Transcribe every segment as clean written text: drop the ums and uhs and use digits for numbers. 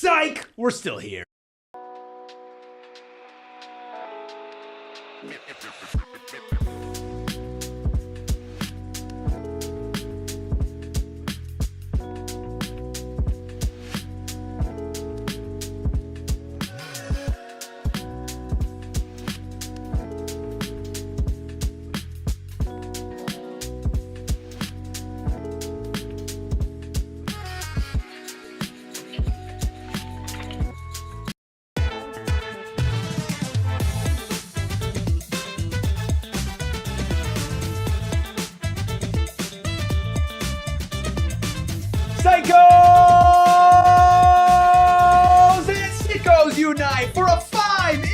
Psych! We're still here. Psychos and sickos unite for a five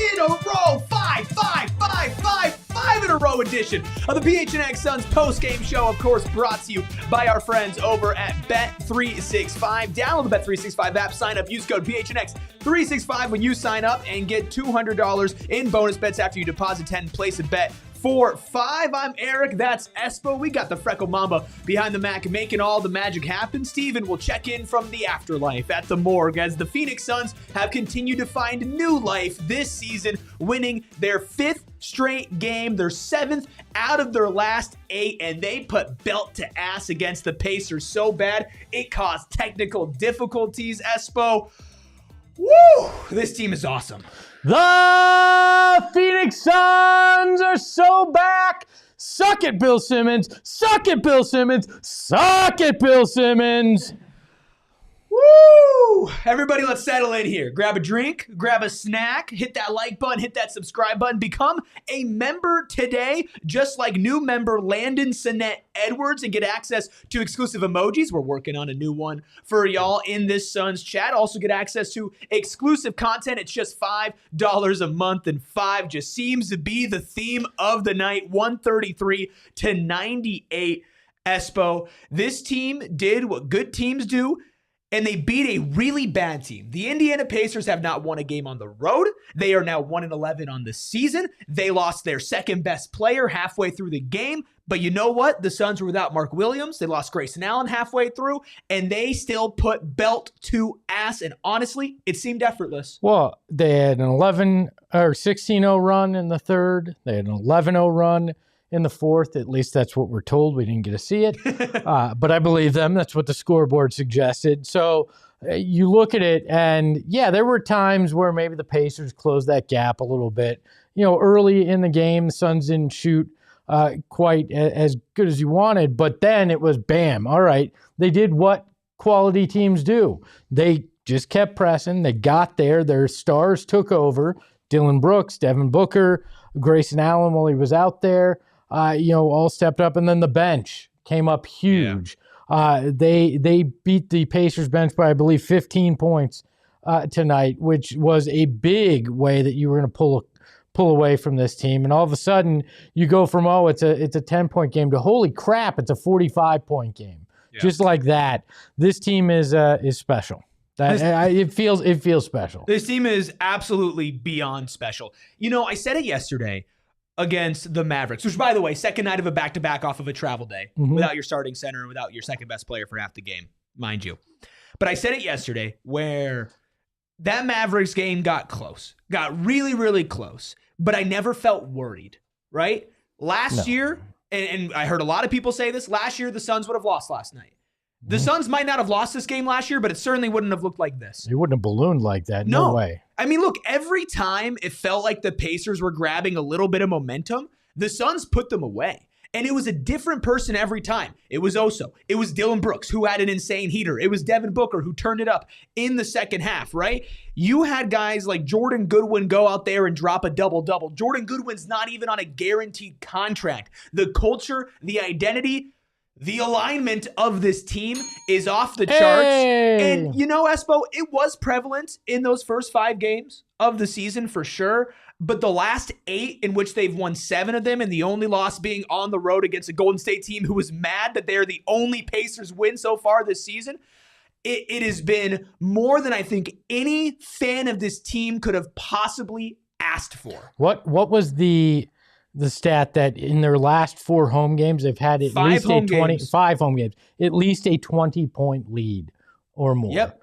in a row edition of the PHNX Suns post-game show, of course, brought to you by our friends over at Bet365. Download the Bet365 app, sign up, use code PHNX365 when you sign up, and get $200 in bonus bets after you deposit 10 and place a bet for 5. I'm Erik, that's Espo. We got the Freckle Mamba behind the Mac making all the magic happen. Stephen will check in from the afterlife at the Morg as the PHNX Suns have continued to find new life this season, winning their 5th straight game, their 7th out of their last 8, and they put belt to ass against the Pacers so bad it caused technical difficulties. Espo, woo! This team is awesome. The PHNX Suns are so back. Suck it, Bill Simmons. Suck it, Bill Simmons. Suck it, Bill Simmons. Woo! Everybody, let's settle in here. Grab a drink, grab a snack, hit that like button, hit that subscribe button. Become a member today, just like new member Landon Sinet Edwards, and get access to exclusive emojis. We're working on a new one for y'all in this Suns chat. Also get access to exclusive content. It's just $5 a month, and 5 just seems to be the theme of the night. 133 to 98. Espo, this team did what good teams do, and they beat a really bad team. The Indiana Pacers have not won a game on the road. They are now 1-11 on the season. They lost their second best player halfway through the game. But you know what? The Suns were without Mark Williams. They lost Grayson Allen halfway through, and they still put belt to ass. And honestly, it seemed effortless. Well, they had an 16-0 run in the third. They had an 11-0 run in the fourth. At least that's what we're told. We didn't get to see it. But I believe them. That's what the scoreboard suggested. So you look at it, and yeah, there were times where maybe the Pacers closed that gap a little bit. You know, early in the game, the Suns didn't shoot quite as good as you wanted, but then it was bam. All right, they did what quality teams do. They just kept pressing. They got there. Their stars took over. Dillon Brooks, Devin Booker, Grayson Allen while he was out there, all stepped up, and then the bench came up huge. Yeah. They beat the Pacers bench by, I believe, 15 points tonight, which was a big way that you were going to pull away from this team. And all of a sudden, you go from, it's a 10-point game to, holy crap, it's a 45-point game. Yeah. Just like that. This team is special. It feels special. This team is absolutely beyond special. You know, I said it yesterday against the Mavericks, which, by the way, second night of a back-to-back off of a travel day, without your starting center and without your second-best player for half the game, mind you. But I said it yesterday where that Mavericks game got close, got really, really close, but I never felt worried, right? Last year, and I heard a lot of people say this, last year the Suns would have lost last night. The Suns might not have lost this game last year, but it certainly wouldn't have looked like this. It wouldn't have ballooned like that. No way. I mean, look, every time it felt like the Pacers were grabbing a little bit of momentum, the Suns put them away. And it was a different person every time. It was Oso. It was Dillon Brooks, who had an insane heater. It was Devin Booker, who turned it up in the second half, right? You had guys like Jordan Goodwin go out there and drop a double-double. Jordan Goodwin's not even on a guaranteed contract. The culture, the identity, the alignment of this team is off the charts. And you know, Espo, it was prevalent in those first 5 games of the season for sure. But the last 8 in which they've won 7 of them, and the only loss being on the road against a Golden State team who was mad that they're the only Pacers win so far this season, it has been more than I think any fan of this team could have possibly asked for. What was the stat that in their last 4 home games, they've had at least 5 home games, at least a 20-point lead or more. Yep.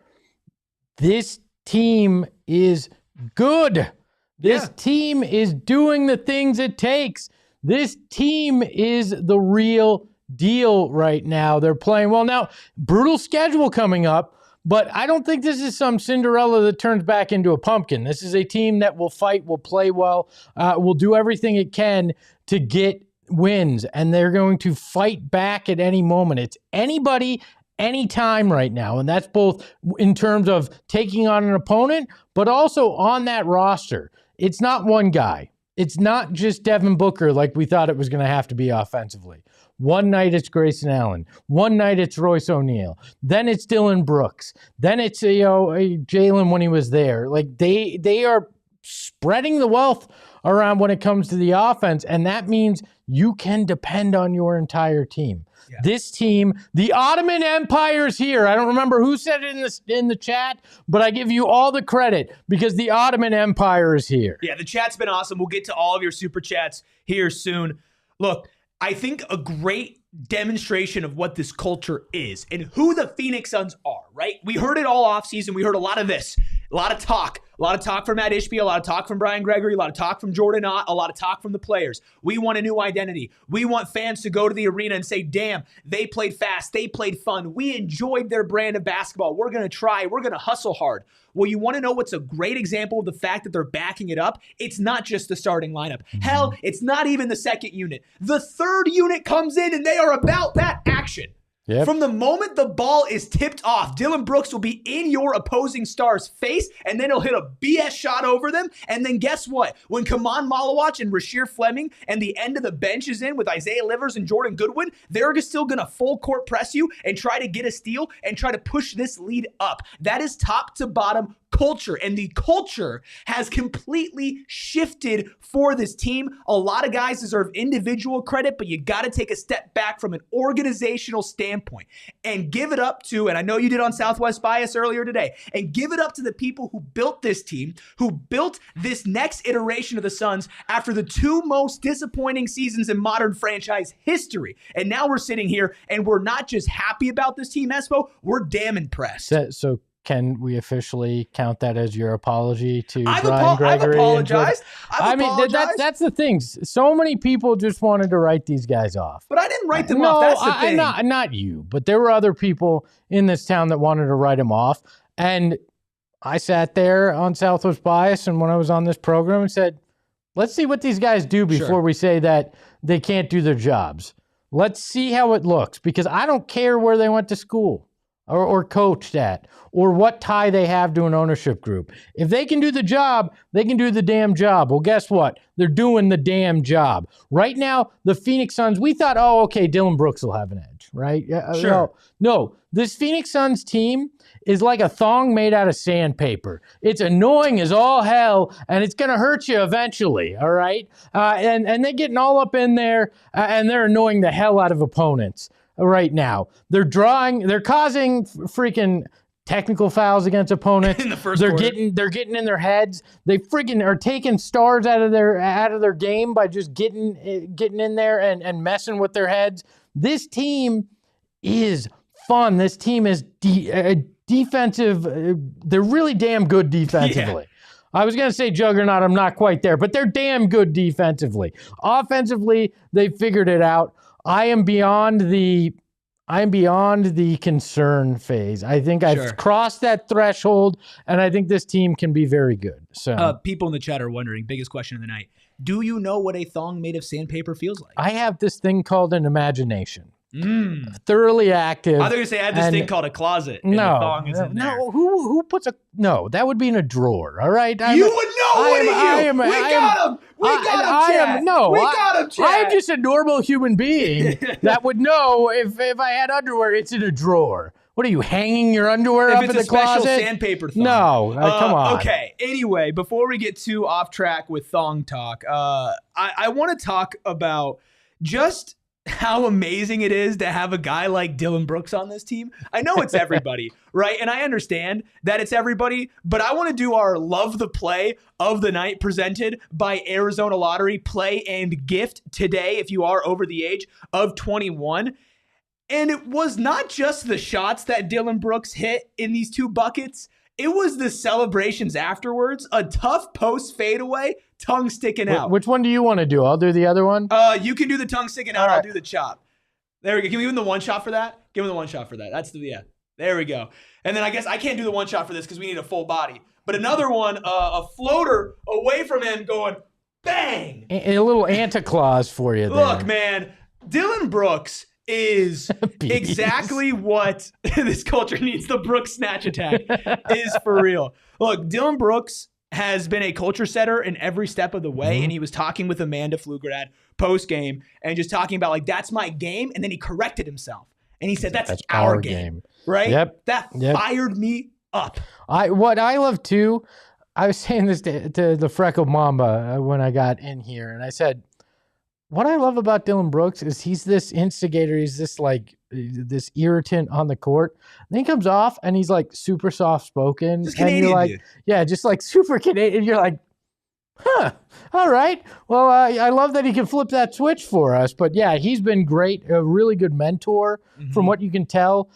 This team is good. This team is doing the things it takes. This team is the real deal right now. They're playing well. Now, brutal schedule coming up, but I don't think this is some Cinderella that turns back into a pumpkin. This is a team that will fight, will play well, will do everything it can to get wins, and they're going to fight back at any moment. It's anybody, anytime right now, and that's both in terms of taking on an opponent, but also on that roster. It's not one guy. It's not just Devin Booker like we thought it was going to have to be offensively. One night it's Grayson Allen. One night it's Royce O'Neal. Then it's Dillon Brooks. Then it's Jalen when he was there. Like they are spreading the wealth around when it comes to the offense, and that means you can depend on your entire team. Yeah. This team, the Ottoman Empire is here. I don't remember who said it in the chat, but I give you all the credit because the Ottoman Empire is here. Yeah, the chat's been awesome. We'll get to all of your super chats here soon. Look, I think a great demonstration of what this culture is and who the Phoenix Suns are, right? We heard it all offseason. We heard a lot of this, a lot of talk from Matt Ishbia, a lot of talk from Brian Gregory, a lot of talk from Jordan Ott, a lot of talk from the players. We want a new identity. We want fans to go to the arena and say, damn, they played fast. They played fun. We enjoyed their brand of basketball. We're going to try. We're going to hustle hard. Well, you want to know what's a great example of the fact that they're backing it up? It's not just the starting lineup. Hell, it's not even the second unit. The third unit comes in and they are about that action. Yep. From the moment the ball is tipped off, Dillon Brooks will be in your opposing star's face, and then he'll hit a BS shot over them. And then guess what? When Kaman Malawach and Rasheer Fleming and the end of the bench is in with Isaiah Livers and Jordan Goodwin, they're still going to full court press you and try to get a steal and try to push this lead up. That is top to bottom culture, and the culture has completely shifted for this team. A lot of guys deserve individual credit, but you got to take a step back from an organizational standpoint and give it up to, and I know you did on Southwest Bias earlier today, and give it up to the people who built this team, who built this next iteration of the Suns after the two most disappointing seasons in modern franchise history. And now we're sitting here and we're not just happy about this team, Espo, we're damn impressed. So can we officially count that as your apology to Brian Gregory? I've apologized. That's the thing. So many people just wanted to write these guys off. But I didn't write them off. That's the thing. Not you, but there were other people in this town that wanted to write them off. And I sat there on Southwest Bias and when I was on this program and said, let's see what these guys do before we say that they can't do their jobs. Let's see how it looks, because I don't care where they went to school or coached at or what tie they have to an ownership group. If they can do the job, they can do the damn job. Well, guess what? They're doing the damn job. Right now, the Phoenix Suns, we thought, oh, okay, Dillon Brooks will have an edge, right? Sure. No, this Phoenix Suns team is like a thong made out of sandpaper. It's annoying as all hell, and it's going to hurt you eventually, all right? And they're getting all up in there, and they're annoying the hell out of opponents right now. They're causing freaking technical fouls against opponents. In the first quarter. They're getting in their heads. They freaking are taking stars out of their game by just getting in there and messing with their heads. This team is fun. This team is defensive. They're really damn good defensively. Yeah. I was going to say juggernaut. I'm not quite there, but they're damn good defensively. Offensively, they figured it out. I am beyond the concern phase. I think I've crossed that threshold, and I think this team can be very good. So, people in the chat are wondering, biggest question of the night, do you know what a thong made of sandpaper feels like? I have this thing called an imagination. Thoroughly active. I thought you were saying I had this thing called a closet. And no, the thong is in there. Who puts a that would be in a drawer. All right, you would know, wouldn't you? We got him. We got him, Chad. I'm just a normal human being that would know if I had underwear. It's in a drawer. What are you, hanging your underwear up in the closet? If it's a special sandpaper thong. No, come on. Okay. Anyway, before we get too off track with thong talk, I want to talk about just how amazing it is to have a guy like Dillon Brooks on this team. I know it's everybody, right? And I understand that it's everybody, but I want to do our Love the Play of the Night presented by Arizona Lottery Play and Gift today if you are over the age of 21. And it was not just the shots that Dillon Brooks hit in these two buckets. It was the celebrations afterwards. A tough post fadeaway, tongue sticking out. Which one do you want to do? I'll do the other one. You can do the tongue sticking out. All right. I'll do the chop. There we go. Can we give him the one shot for that? Give him the one shot for that. That's the, yeah. There we go. And then I guess I can't do the one shot for this because we need a full body. But another one, a floater away from him going bang. A little anti-clause for you there. Look, man, Dillon Brooks is exactly what this culture needs. The Brooks snatch attack is for real. Look, Dillon Brooks has been a culture setter in every step of the way, and he was talking with Amanda Pflugrad post-game and just talking about, like, that's my game, and then he corrected himself. And he said, that's our game. Right? Yep. That fired me up. What I love, too, I was saying this to the Freckle Mamba when I got in here, and I said, what I love about Dillon Brooks is he's this instigator. He's this this irritant on the court. And then he comes off and he's like super soft spoken. Just Canadian, and you're like, dude. Yeah, just like super Canadian. You're like, huh, all right. Well, I love that he can flip that switch for us. But yeah, he's been great, a really good mentor from what you can tell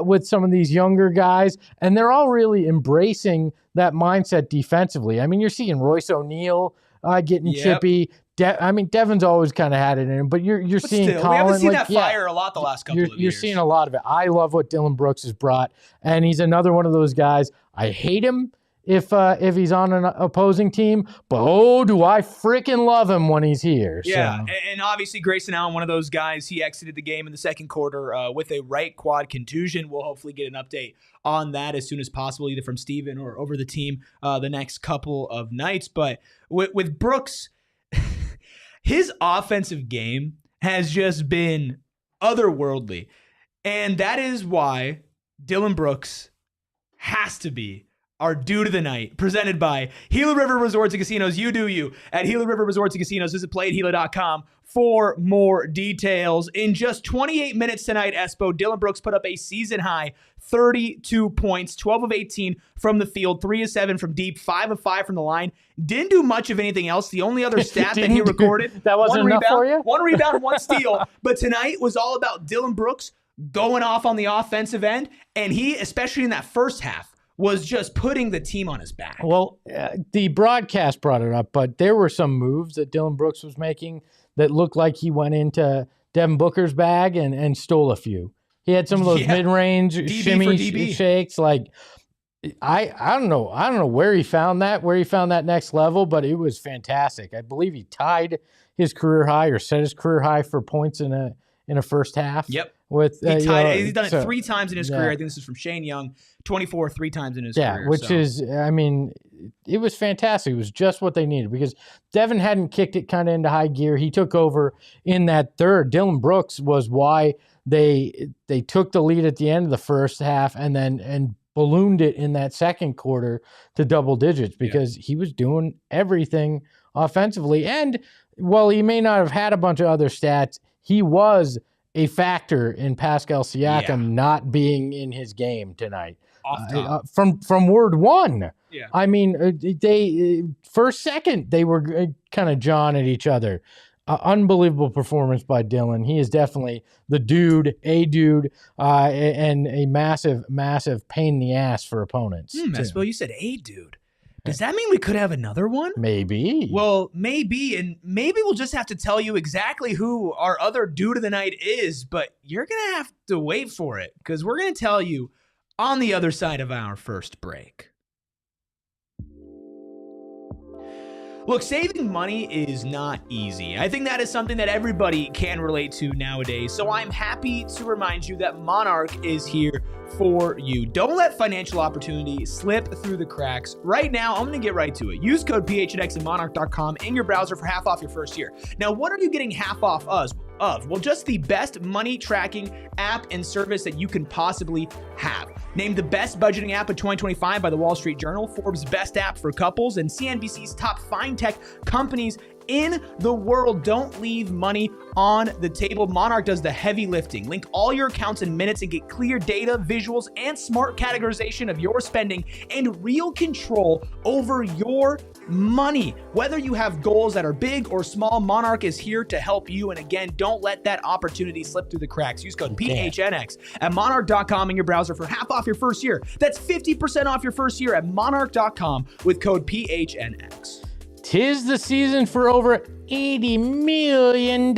with some of these younger guys. And they're all really embracing that mindset defensively. I mean, you're seeing Royce O'Neal getting chippy. Devin's always kind of had it in him, but you're seeing still, Colin. we haven't seen that fire a lot the last couple of years. You're seeing a lot of it. I love what Dillon Brooks has brought, and he's another one of those guys. I hate him if he's on an opposing team, but oh, do I freaking love him when he's here. Yeah, so. And obviously Grayson Allen, one of those guys, he exited the game in the second quarter with a right quad contusion. We'll hopefully get an update on that as soon as possible, either from Stephen or over the team the next couple of nights. But with Brooks, his offensive game has just been otherworldly. And that is why Dillon Brooks has to be our dude of the night, presented by Gila River Resorts and Casinos. You do you at Gila River Resorts and Casinos. Visit playatgila.com for more details. In just 28 minutes tonight, Espo, Dillon Brooks put up a season-high 32 points, 12 of 18 from the field, 3 of 7 from deep, 5 of 5 from the line. Didn't do much of anything else. The only other stat that he recorded, that wasn't enough for you? 1 rebound, 1 steal. But tonight was all about Dillon Brooks going off on the offensive end, and he, especially in that first half, was just putting the team on his back. Well, the broadcast brought it up, but there were some moves that Dillon Brooks was making that looked like he went into Devin Booker's bag and stole a few. He had some of those mid-range shimmy shakes. Like, I don't know where he found that next level, but it was fantastic. I believe he tied his career high or set his career high for points in a first half. Yep. With he's done it 3 times in his career. I think this is from Shane Young. 24 3 times in his career. Yeah, which is, I mean, it was fantastic. It was just what they needed because Devin hadn't kicked it kind of into high gear. He took over in that third. Dillon Brooks was why they took the lead at the end of the first half and ballooned it in that second quarter to double digits because he was doing everything offensively. And while he may not have had a bunch of other stats, he was a factor in Pascal Siakam not being in his game tonight. From word one. Yeah. I mean, they first, second, they were kind of jawing at each other. Unbelievable performance by Dillon. He is definitely the dude, and a massive, massive pain in the ass for opponents. Espo, you said a dude. Does that mean we could have another one? Maybe. Well, maybe, and maybe we'll just have to tell you exactly who our other dude of the night is, but you're going to have to wait for it because we're going to tell you on the other side of our first break. Look, saving money is not easy. I think that is something that everybody can relate to nowadays. So I'm happy to remind you that Monarch is here for you. Don't let financial opportunity slip through the cracks. Right now, I'm going to get right to it. Use code PHNX at monarch.com in your browser for half off your first year. Now, what are you getting half off of? Well, just the best money tracking app and service that you can possibly have. Named the best budgeting app of 2025 by the Wall Street Journal, Forbes' best app for couples, and CNBC's top fintech companies in the world. Don't leave money on the table. Monarch does the heavy lifting. Link all your accounts in minutes and get clear data, visuals, and smart categorization of your spending and real control over your money. Whether you have goals that are big or small, Monarch is here to help you. And again, don't let that opportunity slip through the cracks. Use code PHNX at monarch.com in your browser for half off your first year. That's 50% off your first year at monarch.com with code PHNX. Tis the season for over $80 million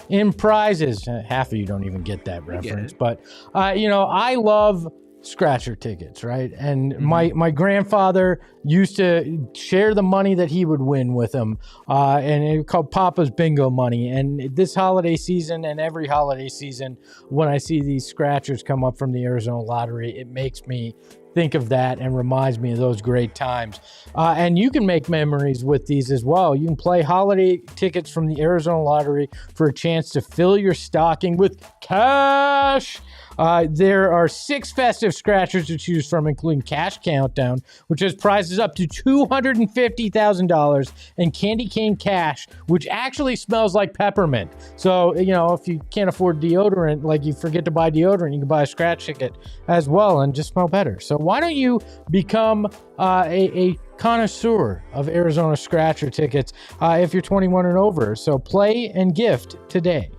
in prizes. Half of you don't even get that reference, but I love scratcher tickets, right? And my grandfather used to share the money that he would win with him, and it was called Papa's Bingo Money. And this holiday season and every holiday season, when I see these scratchers come up from the Arizona Lottery, it makes me think of that and reminds me of those great times. And you can make memories with these as well. You can play holiday tickets from the Arizona Lottery for a chance to fill your stocking with cash. There are 6 festive scratchers to choose from, including Cash Countdown, which has prizes up to $250,000, and Candy Cane Cash, which actually smells like peppermint. So, if you can't afford deodorant, like you forget to buy deodorant, you can buy a scratch ticket as well and just smell better. So why don't you become a connoisseur of Arizona scratcher tickets if you're 21 and over? So play and gift today.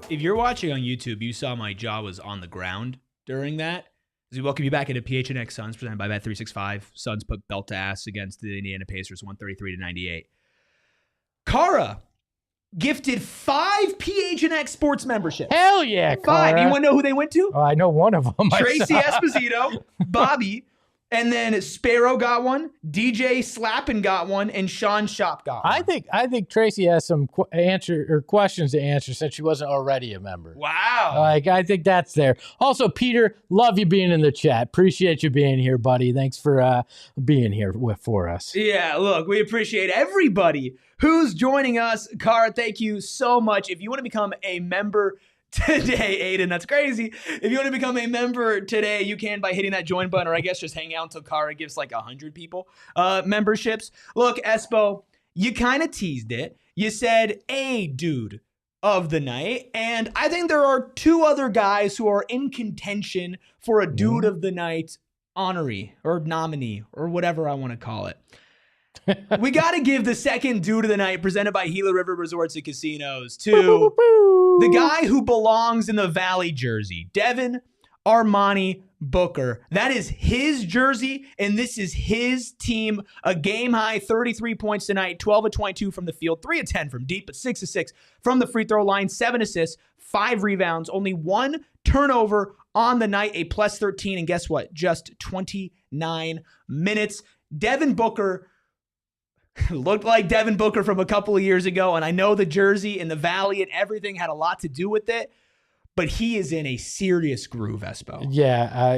If you're watching on YouTube, you saw my jaw was on the ground during that. As we welcome you back into PHNX Suns, presented by Bet365. Suns put belt to ass against the Indiana Pacers, 133-98. Kara gifted 5 PHNX sports memberships. Hell yeah, Kara. 5. You want to know who they went to? Oh, I know one of them. Tracy Esposito, Bobby, and then Sparrow got one, DJ Slappin got one, and Sean Shop got one. I think Tracy has some questions to answer since she wasn't already a member. Wow. I think that's there. Also, Peter, love you being in the chat. Appreciate you being here, buddy. Thanks for being here for us. Yeah, look, we appreciate everybody who's joining us. Kara, thank you so much. If you want to become a member today, Aiden, that's crazy. If you want to become a member today, you can by hitting that join button, or I guess just hang out until Kara gives like 100 people memberships. Look, Espo, you kind of teased it. You said a dude of the night, and I think there are 2 other guys who are in contention for a dude of the night honoree or nominee or whatever I want to call it. We got to give the second dude of the night, presented by Gila River Resorts and Casinos, to the guy who belongs in the Valley jersey, Devin ARMANI Booker. That is his jersey, and this is his team. A game-high 33 points tonight, 12 of 22 from the field, 3 of 10 from deep, but 6 of 6 from the free throw line, 7 assists, 5 rebounds, only 1 turnover on the night, a plus 13, and guess what? Just 29 minutes. Devin Booker looked like Devin Booker from a couple of years ago, and I know the jersey and the Valley and everything had a lot to do with it, but he is in a serious groove, Espo. Yeah,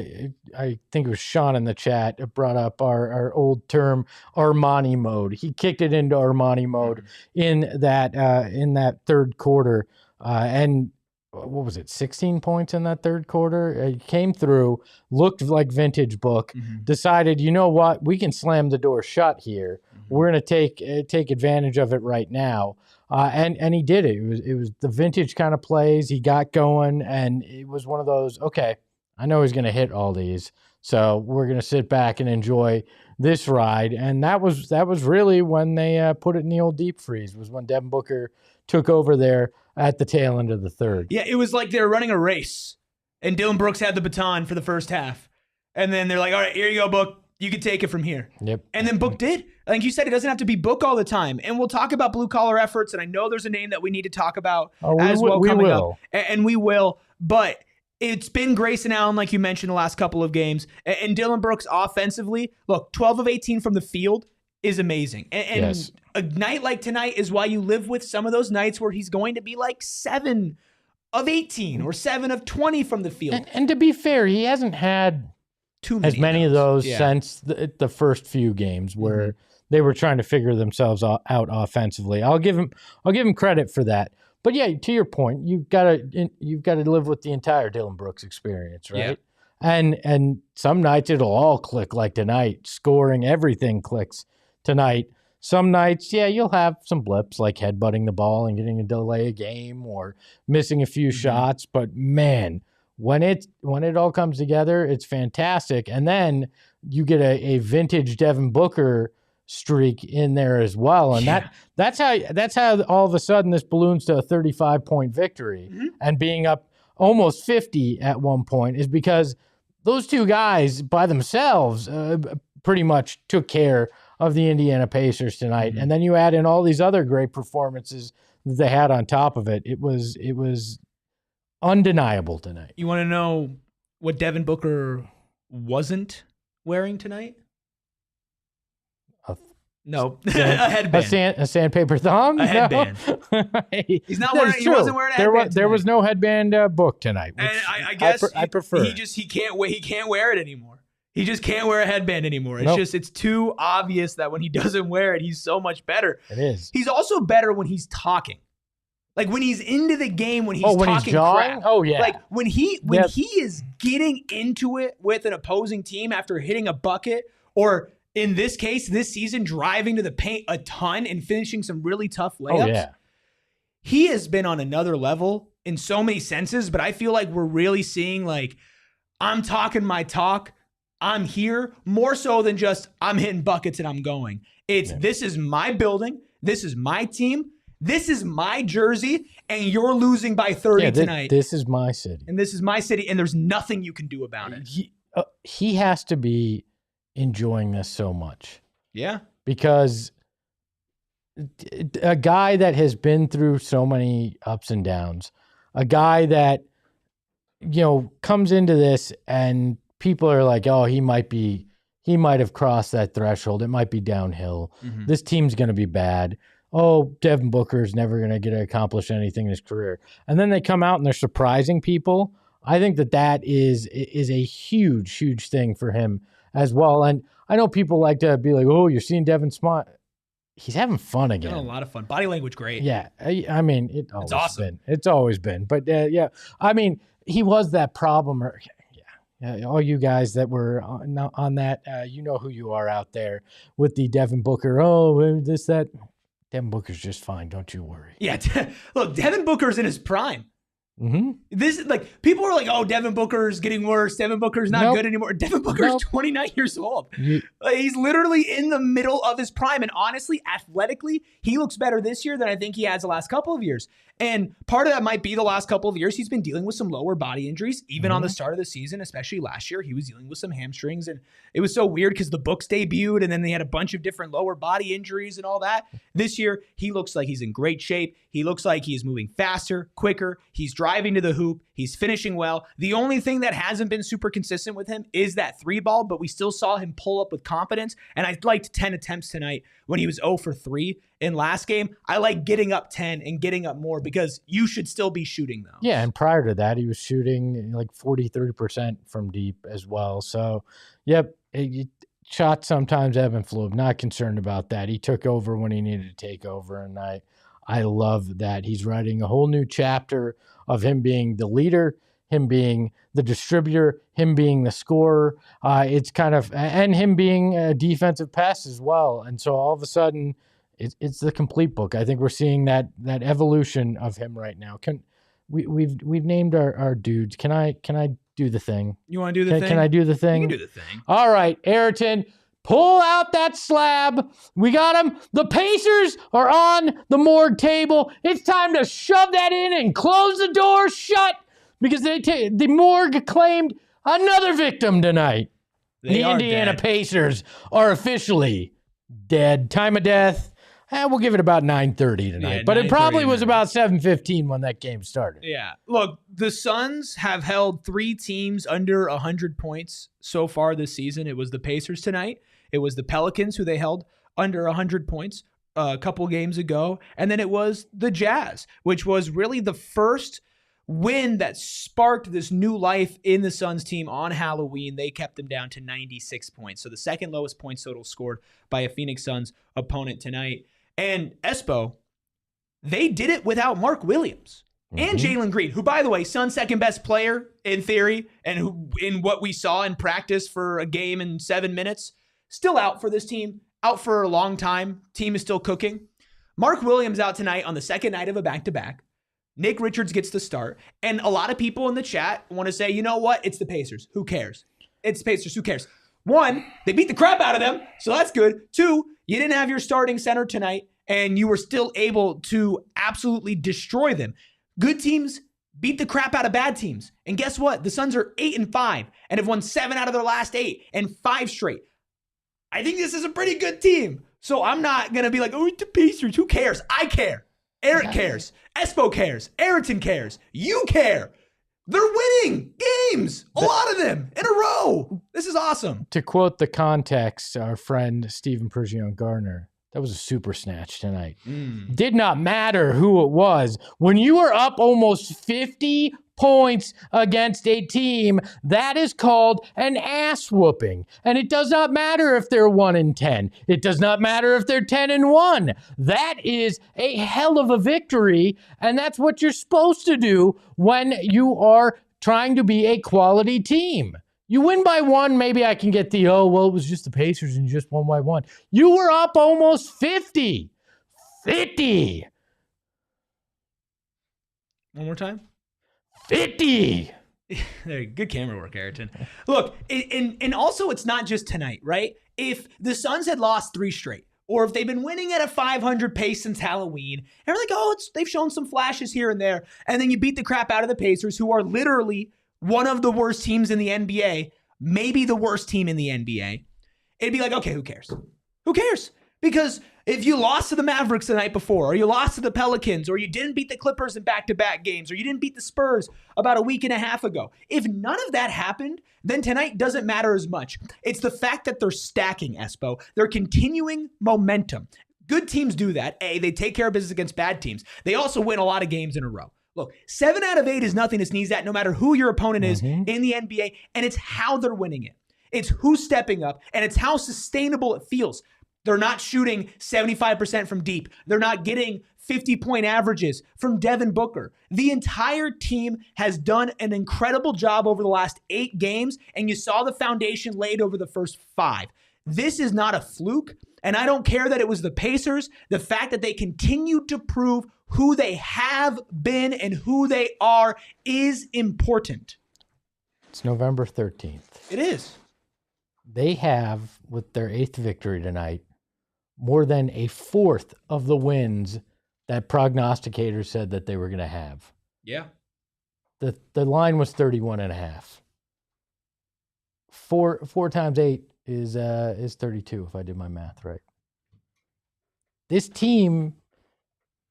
I think it was Sean in the chat brought up our old term, Armani mode. He kicked it into Armani mode in that third quarter, and what was it, 16 points in that third quarter? He came through, looked like vintage Book, decided, you know what, we can slam the door shut here. We're going to take advantage of it right now. And he did it. It was the vintage kind of plays. He got going, and it was one of those, okay, I know he's going to hit all these, so we're going to sit back and enjoy this ride. And that was really when they put it in the old deep freeze, was when Devin Booker took over there at the tail end of the third. Yeah, it was like they were running a race, and Dillon Brooks had the baton for the first half. And then they're like, all right, here you go, Book. You can take it from here. Yep. And then Book did. Like you said, it doesn't have to be Book all the time. And we'll talk about blue-collar efforts, and I know there's a name that we need to talk about as well coming up. And we will. But it's been Grayson Allen, like you mentioned, the last couple of games. And Dillon Brooks offensively, look, 12 of 18 from the field is amazing. And yes, a night like tonight is why you live with some of those nights where he's going to be like 7 of 18 or 7 of 20 from the field. And to be fair, he hasn't had as many of those since the first few games where they were trying to figure themselves out offensively. I'll give him credit for that. But yeah, to your point, you've got to live with the entire Dillon Brooks experience, right? Yeah. And some nights it'll all click like tonight. Scoring, everything clicks tonight. some nights, yeah, you'll have some blips like headbutting the ball and getting a delay a game or missing a few shots. But man, when it all comes together, it's fantastic. And then you get a vintage Devin Booker streak in there as well. And that's how all of a sudden this balloons to a 35-point victory and being up almost 50 at one point is because those two guys by themselves pretty much took care of the Indiana Pacers tonight. And then you add in all these other great performances that they had on top of it. It was undeniable tonight. You want to know what Devin Booker wasn't wearing tonight? No, a headband. A sandpaper thong? A headband. No. He's not wearing. He wasn't wearing a headband. There was no headband book tonight. And I guess I prefer. He can't wear it anymore. He just can't wear a headband anymore. It's too obvious that when he doesn't wear it, he's so much better. It is. He's also better when he's talking. Like when he's into the game, when he's talking crap. Oh yeah. Like when he is getting into it with an opposing team after hitting a bucket, or in this case, this season, driving to the paint a ton and finishing some really tough layups. Oh yeah. He has been on another level in so many senses, but I feel like we're really seeing like, I'm talking my talk. I'm here more so than just I'm hitting buckets and I'm going. This is my building. This is my team. This is my jersey, and you're losing by 30 tonight. This is my city. And this is my city, and there's nothing you can do about it. He has to be enjoying this so much. Yeah. Because a guy that has been through so many ups and downs, a guy that, comes into this and people are like, oh, he might have crossed that threshold. It might be downhill. This team's going to be bad. Oh, Devin Booker is never going to get to accomplish anything in his career. And then they come out and they're surprising people. I think that is a huge, huge thing for him as well. And I know people like to be like, oh, you're seeing Devin smart. He's having fun again. A lot of fun. Body language, great. Yeah. I mean, it's awesome. It's always been. But yeah, I mean, he was that problem. All you guys that were on that, you know who you are out there with the Devin Booker. Oh, this, that. Devin Booker's just fine. Don't you worry. Yeah. Look, Devin Booker's in his prime. This is like, people are like, oh, Devin Booker's getting worse. Devin Booker's not good anymore. Devin Booker's 29 years old. He's literally in the middle of his prime. And honestly, athletically, he looks better this year than I think he has the last couple of years. And part of that might be the last couple of years he's been dealing with some lower body injuries. Even on the start of the season, especially last year, he was dealing with some hamstrings. And it was so weird because the books debuted and then they had a bunch of different lower body injuries and all that. This year, he looks like he's in great shape. He looks like he is moving faster, quicker. He's driving to the hoop. He's finishing well. The only thing that hasn't been super consistent with him is that 3-ball, but we still saw him pull up with confidence. And I liked 10 attempts tonight when he was 0 for 3 in last game. I like getting up 10 and getting up more because you should still be shooting those. Yeah, and prior to that, he was shooting like 30% from deep as well. So, yep, shots sometimes ebb and flow. Not concerned about that. He took over when he needed to take over, and I love that. He's writing a whole new chapter of him being the leader, him being the distributor, him being the scorer. It's kind of, and him being a defensive pest as well. And so all of a sudden, it's the complete book. I think we're seeing that evolution of him right now. We've named our dudes. Can I do the thing? You want to do the thing? Can I do the thing? You can do the thing. All right, Ayrton. Pull out that slab. We got him. The Pacers are on the morgue table. It's time to shove that in and close the door shut because the morgue claimed another victim tonight. The Indiana Pacers are officially dead. Time of death. We'll give it about 9:30 tonight. But it probably was about 7:15 when that game started. Yeah. Look, the Suns have held 3 teams under 100 points so far this season. It was the Pacers tonight. It was the Pelicans, who they held under 100 points a couple games ago. And then it was the Jazz, which was really the first win that sparked this new life in the Suns team on Halloween. They kept them down to 96 points. So the second lowest points total scored by a Phoenix Suns opponent tonight. And Espo, they did it without Mark Williams and Jalen Green, who, by the way, Suns' second best player in theory, and who, in what we saw in practice for a game in 7 minutes, still out for this team out for a long time. Team is still cooking. Mark Williams out tonight on the second night of a back-to-back. Nick Richards gets the start. And a lot of people in the chat want to say, you know what? It's the Pacers. Who cares? It's the Pacers. Who cares? One, they beat the crap out of them, so that's good. Two, you didn't have your starting center tonight, and you were still able to absolutely destroy them. Good teams beat the crap out of bad teams. And guess what? The Suns are 8-5 and have won 7 out of their last 8 and 5 straight. I think this is a pretty good team. So I'm not going to be like, oh, it's the Pacers. Who cares? I care. Erik cares. Espo cares. Ayrton cares. You care. They're winning games, a lot of them in a row. This is awesome. To quote the context, our friend Stephen Gardner, that was a super snatch tonight. Did not matter who it was. When you are up almost 50 points against a team, that is called an ass whooping. And it does not matter if they're 1-10. It does not matter if they're 10-1. That is a hell of a victory. And that's what you're supposed to do when you are trying to be a quality team. You win by 1, maybe I can get the, oh, well, it was just the Pacers and you just won by 1. You were up almost 50. 50. One more time. 50. There, good camera work, Ayrton. Look, and also it's not just tonight, right? If the Suns had lost 3 straight, or if they've been winning at a 500 pace since Halloween, and we're like, oh, they've shown some flashes here and there, and then you beat the crap out of the Pacers, who are literally one of the worst teams in the NBA, maybe the worst team in the NBA, it'd be like, okay, who cares? Who cares? Because if you lost to the Mavericks the night before, or you lost to the Pelicans, or you didn't beat the Clippers in back-to-back games, or you didn't beat the Spurs about a week and a half ago, if none of that happened, then tonight doesn't matter as much. It's the fact that they're stacking, Espo. They're continuing momentum. Good teams do that. They take care of business against bad teams. They also win a lot of games in a row. Look, 7 out of 8 is nothing to sneeze at, no matter who your opponent is in the NBA, and it's how they're winning it. It's who's stepping up, and it's how sustainable it feels. They're not shooting 75% from deep. They're not getting 50-point averages from Devin Booker. The entire team has done an incredible job over the last 8 games, and you saw the foundation laid over the first 5. This is not a fluke, and I don't care that it was the Pacers. The fact that they continue to prove who they have been and who they are is important. It's November 13th. It is. They have, with their 8th victory tonight, more than a 4th of the wins that prognosticators said that they were going to have. Yeah. The line was 31.5. 4 times 8 is 32, if I did my math right. This team,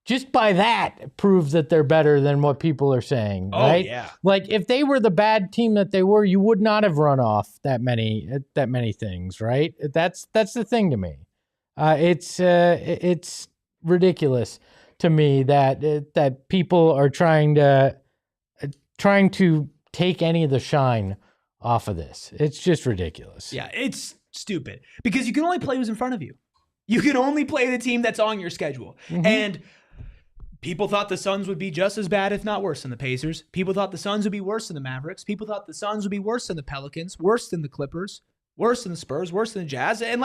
just by that, proves that they're better than what people are saying, right? Yeah. Like, if they were the bad team that they were, you would not have run off that many things, right? That's the thing to me. It's ridiculous to me that people are trying to take any of the shine off of this. It's just ridiculous. Yeah, it's stupid because you can only play who's in front of you. You can only play the team that's on your schedule. And people thought the Suns would be just as bad, if not worse, than the Pacers. People thought the Suns would be worse than the Mavericks. People thought the Suns would be worse than the Pelicans, worse than the Clippers, worse than the Spurs, worse than the Jazz. And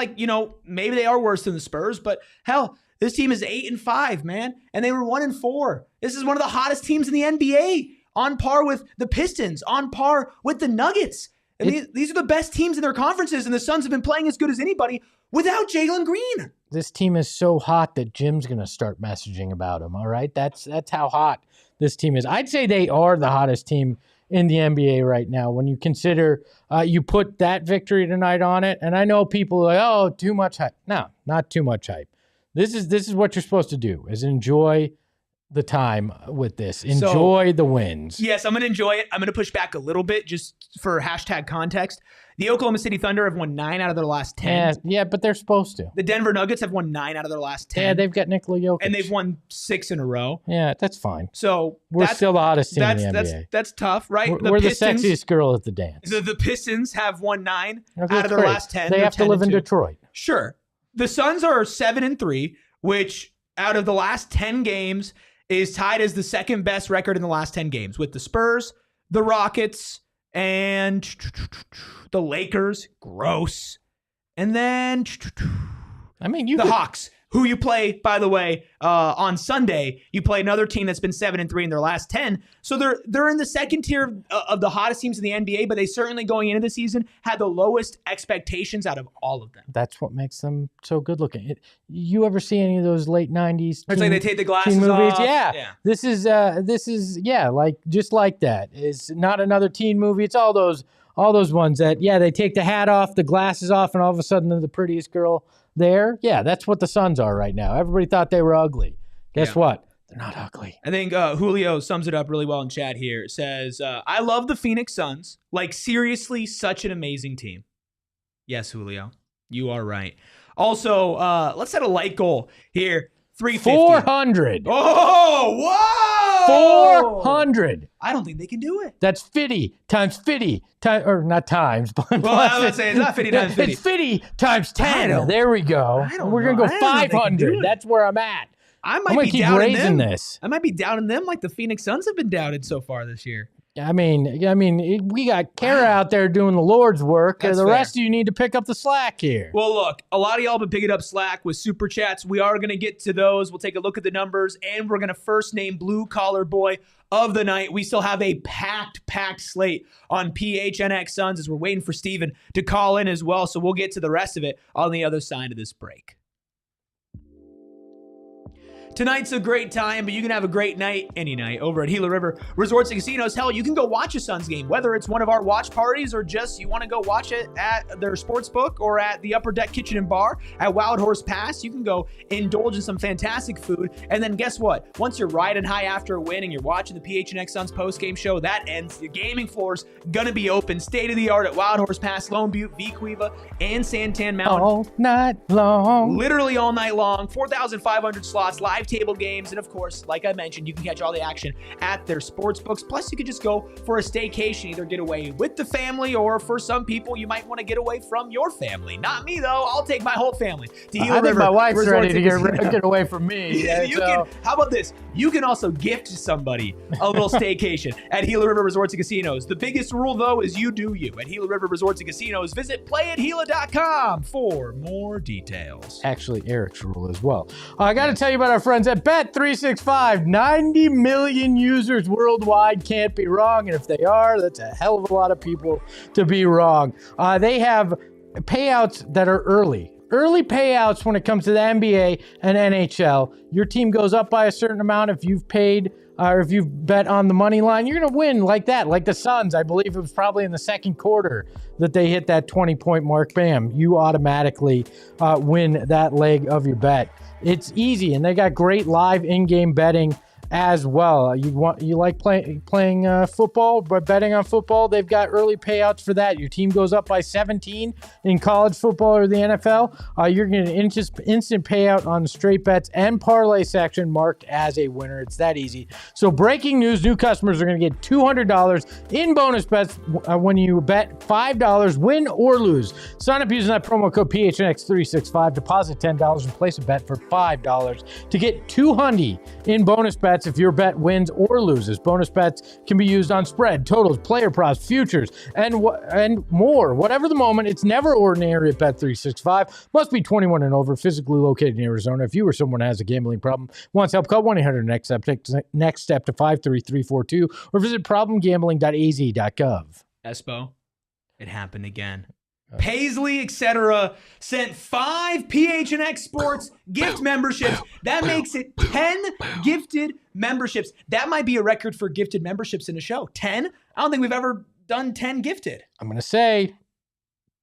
maybe they are worse than the Spurs, but hell, this team is 8-5, man. And they were 1-4. This is one of the hottest teams in the NBA, on par with the Pistons, on par with the Nuggets. And these are the best teams in their conferences, and the Suns have been playing as good as anybody without Jalen Green. This team is so hot that Jim's going to start messaging about them, all right? That's how hot this team is. I'd say they are the hottest team in the NBA right now when you consider you put that victory tonight on it. And I know people are like, oh, too much hype. No, not too much hype. This is what you're supposed to do, is enjoy the time with this. Enjoy the wins. Yes, I'm going to enjoy it. I'm going to push back a little bit just for hashtag context. The Oklahoma City Thunder have won 9 out of their last 10. Yeah, but they're supposed to. The Denver Nuggets have won 9 out of their last 10. Yeah, they've got Nikola Jokic. And they've won 6 in a row. Yeah, that's fine. So we're still the hottest team in the NBA. That's tough, right? We're the sexiest girl at the dance. The Pistons have won 9 out of their last 10. They have to live in Detroit. Sure. The Suns are 7-3, which out of the last 10 games is tied as the second best record in the last 10 games, with the Spurs, the Rockets, and the Lakers. Gross. And then I mean, the Hawks, who you play, by the way, on Sunday. You play another team that's been 7-3 in their last 10. So they're in the second tier of the hottest teams in the NBA, but they certainly, going into the season, had the lowest expectations out of all of them. That's what makes them so good looking. You ever see any of those late 90s it's like they take the glasses movies? off. Yeah. This is like just like that. It's not another teen movie. It's all those ones that, they take the hat off, the glasses off, and all of a sudden they're the prettiest girl there. Yeah, that's what the Suns are right now. Everybody thought they were ugly. Guess what? They're not ugly. I think Julio sums it up really well in chat here. It says, I love the Phoenix Suns. Like, seriously, such an amazing team. Yes, Julio, you are right. Also, let's set a light goal here. 350. 400. Oh, whoa! 400. I don't think they can do it. That's 50 times 50 or not times. But well, I would say it's not 50 times 50. It's 50 times 10. There we go. We're going to go 500. That's where I'm at. I might be keep doubting raising them. this. I might be doubting them like the Phoenix Suns have been doubted so far this year. I mean, we got Kara out there doing the Lord's work. That's the fair. rest of you need to pick up the slack here. Well, look, a lot of y'all have been picking up slack with super chats. We are going to get to those. We'll take a look at the numbers, and we're going to first name Blue Collar Boy of the night. We still have a packed slate on PHNX Suns as we're waiting for Stephen to call in as well. So we'll get to the rest of it on the other side of this break. Tonight's a great time, but you can have a great night any night over at Gila River Resorts and Casinos. Hell, you can go watch a Suns game, whether it's one of our watch parties or just you want to go watch it at their sports book or at the Upper Deck Kitchen and Bar at Wild Horse Pass. You can go indulge in some fantastic food. And then guess what? Once you're riding high after a win and you're watching the PHNX Suns postgame show, that ends. Your gaming floor's going to be open, state-of-the-art at Wild Horse Pass, Lone Butte, Vequiva, and Santan Mountain. All night long. Literally all night long. 4,500 slots, live table games, and of course, like I mentioned, you can catch all the action at their sports books. Plus, you could just go for a staycation, either get away with the family, or for some people, you might want to get away from your family. Not me, though. I'll take my whole family to Gila I think River my wife's Resorts ready to get away from me. How about this? You can also gift somebody a little staycation at Gila River Resorts and Casinos. The biggest rule, though, is you do you. At Gila River Resorts and Casinos, visit playathila.com for more details. Actually, Erik's rule as well. I got to tell you about our friends at Bet365. 90 million users worldwide, can't be wrong. And if they are, that's a hell of a lot of people to be wrong. They have payouts that are early. Early payouts when it comes to the NBA and NHL. Your team goes up by a certain amount. If you've paid or if you've bet on the money line, you're going to win like that. Like the Suns, I believe it was probably in the second quarter that they hit that 20-point mark. Bam, you automatically win that leg of your bet. It's easy, and they got great live in-game betting as well. You like playing football, but betting on football, they've got early payouts for that. Your team goes up by 17 in college football or the NFL, you're going to instant payout on the straight bets and parlay section marked as a winner. It's that easy. So breaking news, new customers are going to get $200 in bonus bets when you bet $5, win or lose. Sign up using that promo code PHNX365, deposit $10 and place a bet for $5 to get $200 in bonus bets if your bet wins or loses. Bonus bets can be used on spread, totals, player props, futures, and more. Whatever the moment, it's never ordinary at Bet365. Must be 21 and over, physically located in Arizona. If you or someone has a gambling problem, wants help, call 1-800-NEXT-STEP to 53342 or visit problemgambling.az.gov. Espo, it happened again. Paisley, etc., sent 5 PHNX Sports gift memberships. That makes it 10 gifted memberships. That might be a record for gifted memberships in a show. 10? I don't think we've ever done 10 gifted. I'm going to say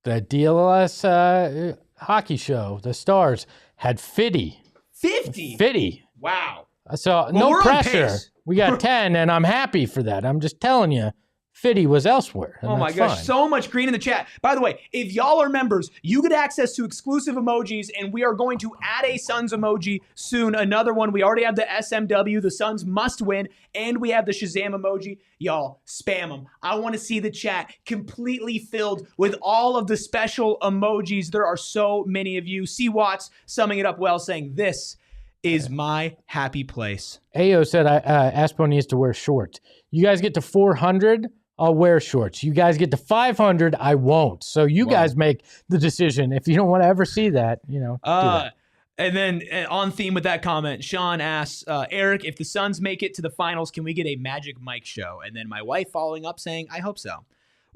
the DLS hockey show, the Stars, had 50. 50? 50. Wow. So no pressure. We got 10, and I'm happy for that. I'm just telling you. Fitty was elsewhere. Oh my gosh, so much green in the chat. By the way, if y'all are members, you get access to exclusive emojis, and we are going to add a Suns emoji soon. Another one. We already have the SMW, the Suns must win, and we have the Shazam emoji. Y'all, spam them. I want to see the chat completely filled with all of the special emojis. There are so many of you. C. Watts summing it up well, saying this is my happy place. Ayo said Espo needs to wear shorts. You guys get to 400 I'll wear shorts. You guys get to 500. I won't. So you guys make the decision. If you don't want to ever see that, do that. And then on theme with that comment, Sean asks, Erik, if the Suns make it to the finals, can we get a Magic Mike show? And then my wife following up saying, I hope so.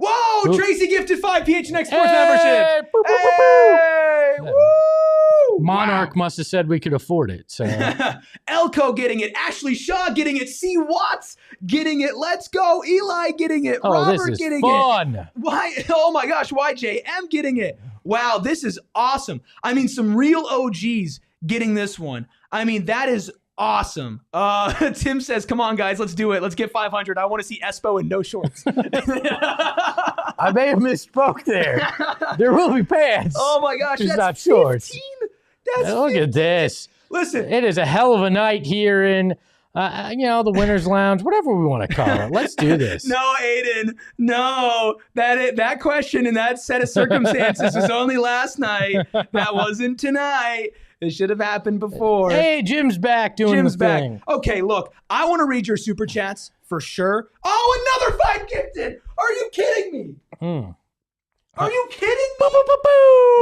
Whoa! Tracy gifted 5 PHNX Sports membership. Hey! Woo! Monarch must have said we could afford it. So Elko getting it. Ashley Shaw getting it. C. Watts getting it. Let's go. Eli getting it. Robert getting it. Why? Oh my gosh. YJM getting it. Wow, this is awesome. I mean, some real OGs getting this one. I mean, that is awesome. Tim says, come on, guys, let's do it. Let's get 500. I want to see Espo in no shorts. I may have misspoke there. There will be pants. Oh, my gosh. Just that's not shorts. 15. That's Look 15. at this. Listen. It is a hell of a night here in, the winner's lounge, whatever we want to call it. Let's do this. No, Aiden. No. That question and that set of circumstances was only last night. That wasn't tonight. It should have happened before. Hey, Jim's back doing the thing. Okay, look, I want to read your super chats for sure. Oh, another 5 gifted. Are you kidding me? Are you kidding me?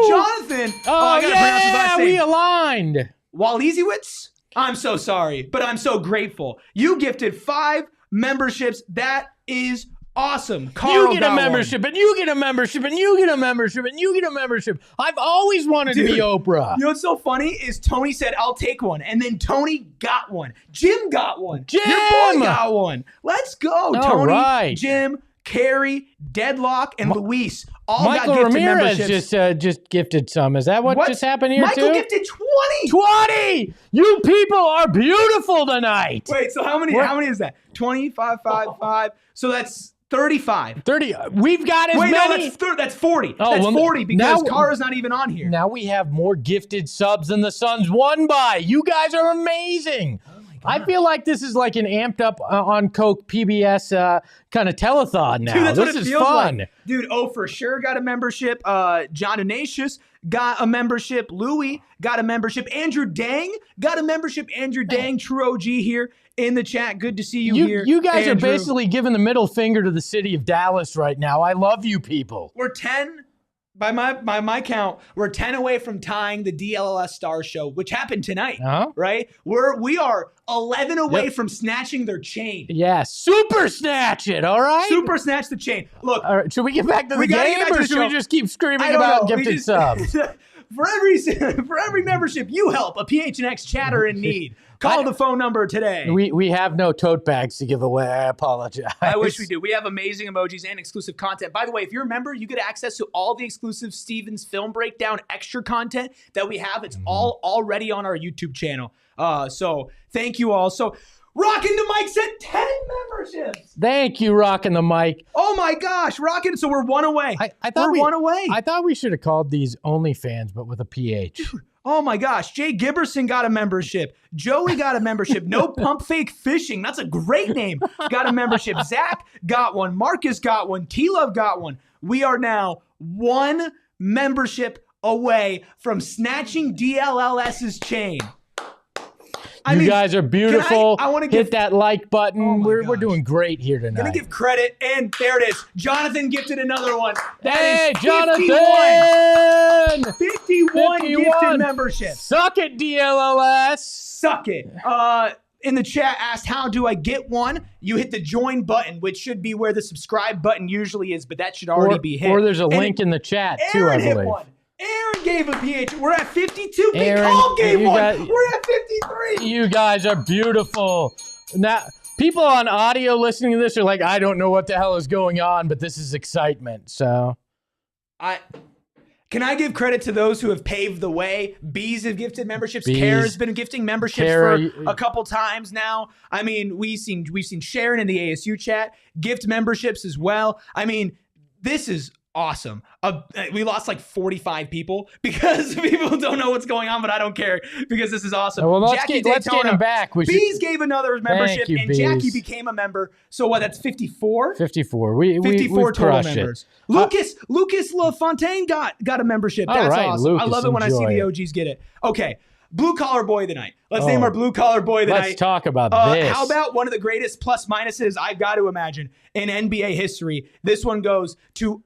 Jonathan. I gotta pronounce his last name. We aligned. Waliziewicz? I'm so sorry, but I'm so grateful. You gifted 5 memberships. That is awesome. Carl you get a membership, and you get a membership, and you get a membership, and you get a membership. I've always wanted to be Oprah. You know what's so funny is Tony said, I'll take one. And then Tony got one. Jim got one. Jim! Your boy got one. Let's go, Tony, right. Jim, Carrie, Deadlock, and Luis all Michael got gifted Ramirez memberships. just gifted some. Is that what just happened here, Michael too? gifted 20. 20! You people are beautiful tonight. Wait, so how many is that? 20, 5, 5, 5. So that's 35. 30. We've got as many. No, that's 40. That's 40 because Kara's not even on here. Now we have more gifted subs than the Suns won by. You guys are amazing. I feel like this is like an amped up on Coke PBS kind of telethon now. Dude, that's this what it is feels fun. Like. Dude, for sure got a membership. John Ignatius got a membership. Louis got a membership. Andrew Dang got a membership. Andrew Dang, true OG here in the chat. Good to see you here. You guys Andrew. are basically giving the middle finger to the city of Dallas right now. I love you people. We're 10. By my count, we're 10 away from tying the DLLS Stars show, which happened tonight, right? We are 11 away from snatching their chain. Yeah, super snatch it, all right? Super snatch the chain. Look. All right, should we get back to the game or should we just keep screaming about gifted subs? For every membership you help, a PHNX chatter in need. Call the phone number today. We have no tote bags to give away. I apologize. I wish we do. We have amazing emojis and exclusive content. By the way, if you're a member, you get access to all the exclusive Stephen's film breakdown extra content that we have. It's all already on our YouTube channel. So thank you all. So Rockin' the Mic said 10 memberships. Thank you, Rockin' the Mic. Oh my gosh, Rockin'. So we're 1 away. I thought we're 1 away. I thought we should have called these OnlyFans, but with a PH. Dude, oh my gosh, Jay Giberson got a membership. Joey got a membership. No Pump Fake Fishing. That's a great name. Got a membership. Zach got one. Marcus got one. T-Love got one. We are now 1 membership away from snatching DLLS's chain. You guys are beautiful. I want to hit that like button. Oh we're doing great here tonight. Gonna give credit, and there it is. Jonathan gifted another one. Hey, Jonathan! 51 gifted memberships. Suck it, DLLS. Suck it. In the chat asked, how do I get one? You hit the join button, which should be where the subscribe button usually is, but that should already be hit. Or there's a link in the chat, too, I believe. Hit one. Aaron gave a PH. We're at 52. Aaron, Big Call gave one. We're at 53. You guys are beautiful. Now, people on audio listening to this are like, I don't know what the hell is going on, but this is excitement. So, can I give credit to those who have paved the way? Bees have gifted memberships. Kara's been gifting memberships for a couple times now. I mean, we've seen Sharon in the ASU chat gift memberships as well. I mean, this is awesome. We lost like 45 people because people don't know what's going on, but I don't care because this is awesome. Well, let's get them back. Bees gave another membership, and Bees. Jackie became a member. So what? That's 54. 54. 54 total members. It. Lucas LaFontaine got a membership. That's awesome. Lucas, I love it when I see enjoy the OGs get it. Okay. Blue collar boy of the night. Let's name our blue collar boy of the night. Let's talk about this. How about one of the greatest plus minuses I've got to imagine in NBA history? This one goes to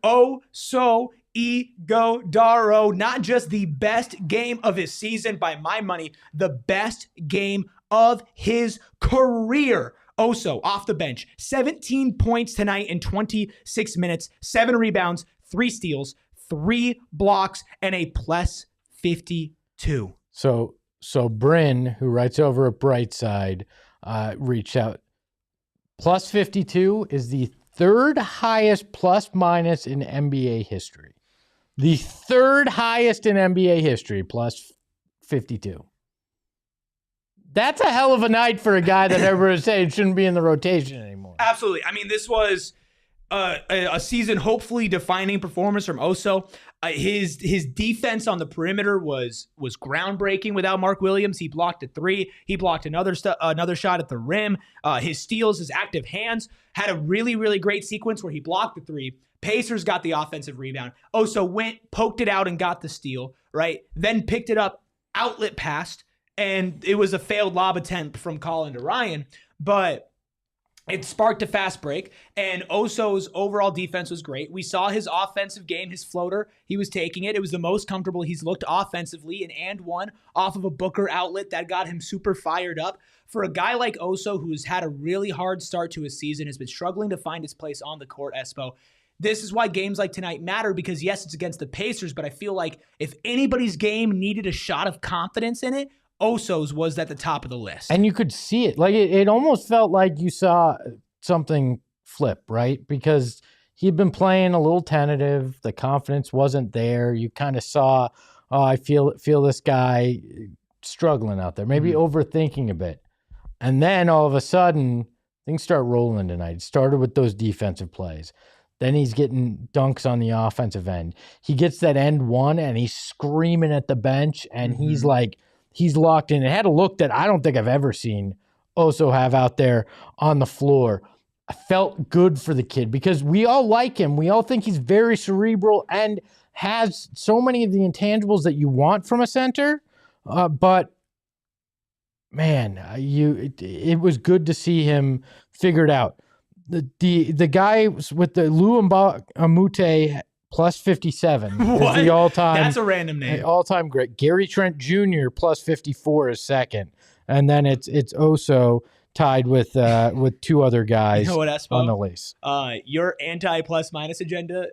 Ighodaro. Not just the best game of his season by my money, the best game of his career. Oso off the bench, 17 points tonight in 26 minutes, 7 rebounds, 3 steals, 3 blocks, and a plus 52. So Bryn, who writes over at Brightside, reached out. Plus 52 is the 3rd highest plus minus in NBA history. The 3rd highest in NBA history, plus 52. That's a hell of a night for a guy that everyone was saying shouldn't be in the rotation anymore. Absolutely. I mean, this was a season hopefully defining performance from Oso. His defense on the perimeter was groundbreaking without Mark Williams. He blocked a 3. He blocked another shot at the rim. His steals, his active hands, had a really, really great sequence where he blocked the 3. Pacers got the offensive rebound. Oso went, poked it out, and got the steal, right? Then picked it up, outlet passed, and it was a failed lob attempt from Colin to Ryan, but it sparked a fast break, and Oso's overall defense was great. We saw his offensive game, his floater. He was taking it. It was the most comfortable he's looked offensively, and one off of a Booker outlet that got him super fired up. For a guy like Oso, who's had a really hard start to his season, has been struggling to find his place on the court, Espo, this is why games like tonight matter, because yes, it's against the Pacers, but I feel like if anybody's game needed a shot of confidence in it, Oso's was at the top of the list. And you could see it. Like it almost felt like you saw something flip, right? Because he'd been playing a little tentative. The confidence wasn't there. You kind of saw, I feel this guy struggling out there, maybe overthinking a bit. And then all of a sudden, things start rolling tonight. It started with those defensive plays. Then he's getting dunks on the offensive end. He gets that end one, and he's screaming at the bench, and he's like, he's locked in. It had a look that I don't think I've ever seen Oso have out there on the floor. I felt good for the kid because we all like him. We all think he's very cerebral and has so many of the intangibles that you want from a center. But man, it was good to see him figured out. The guy with the Amute plus 57 is the all-time. That's a random name. All-time great. Gary Trent Jr. plus 54 is second, and then it's Oso tied with 2 other guys on the list. Your anti-plus minus agenda.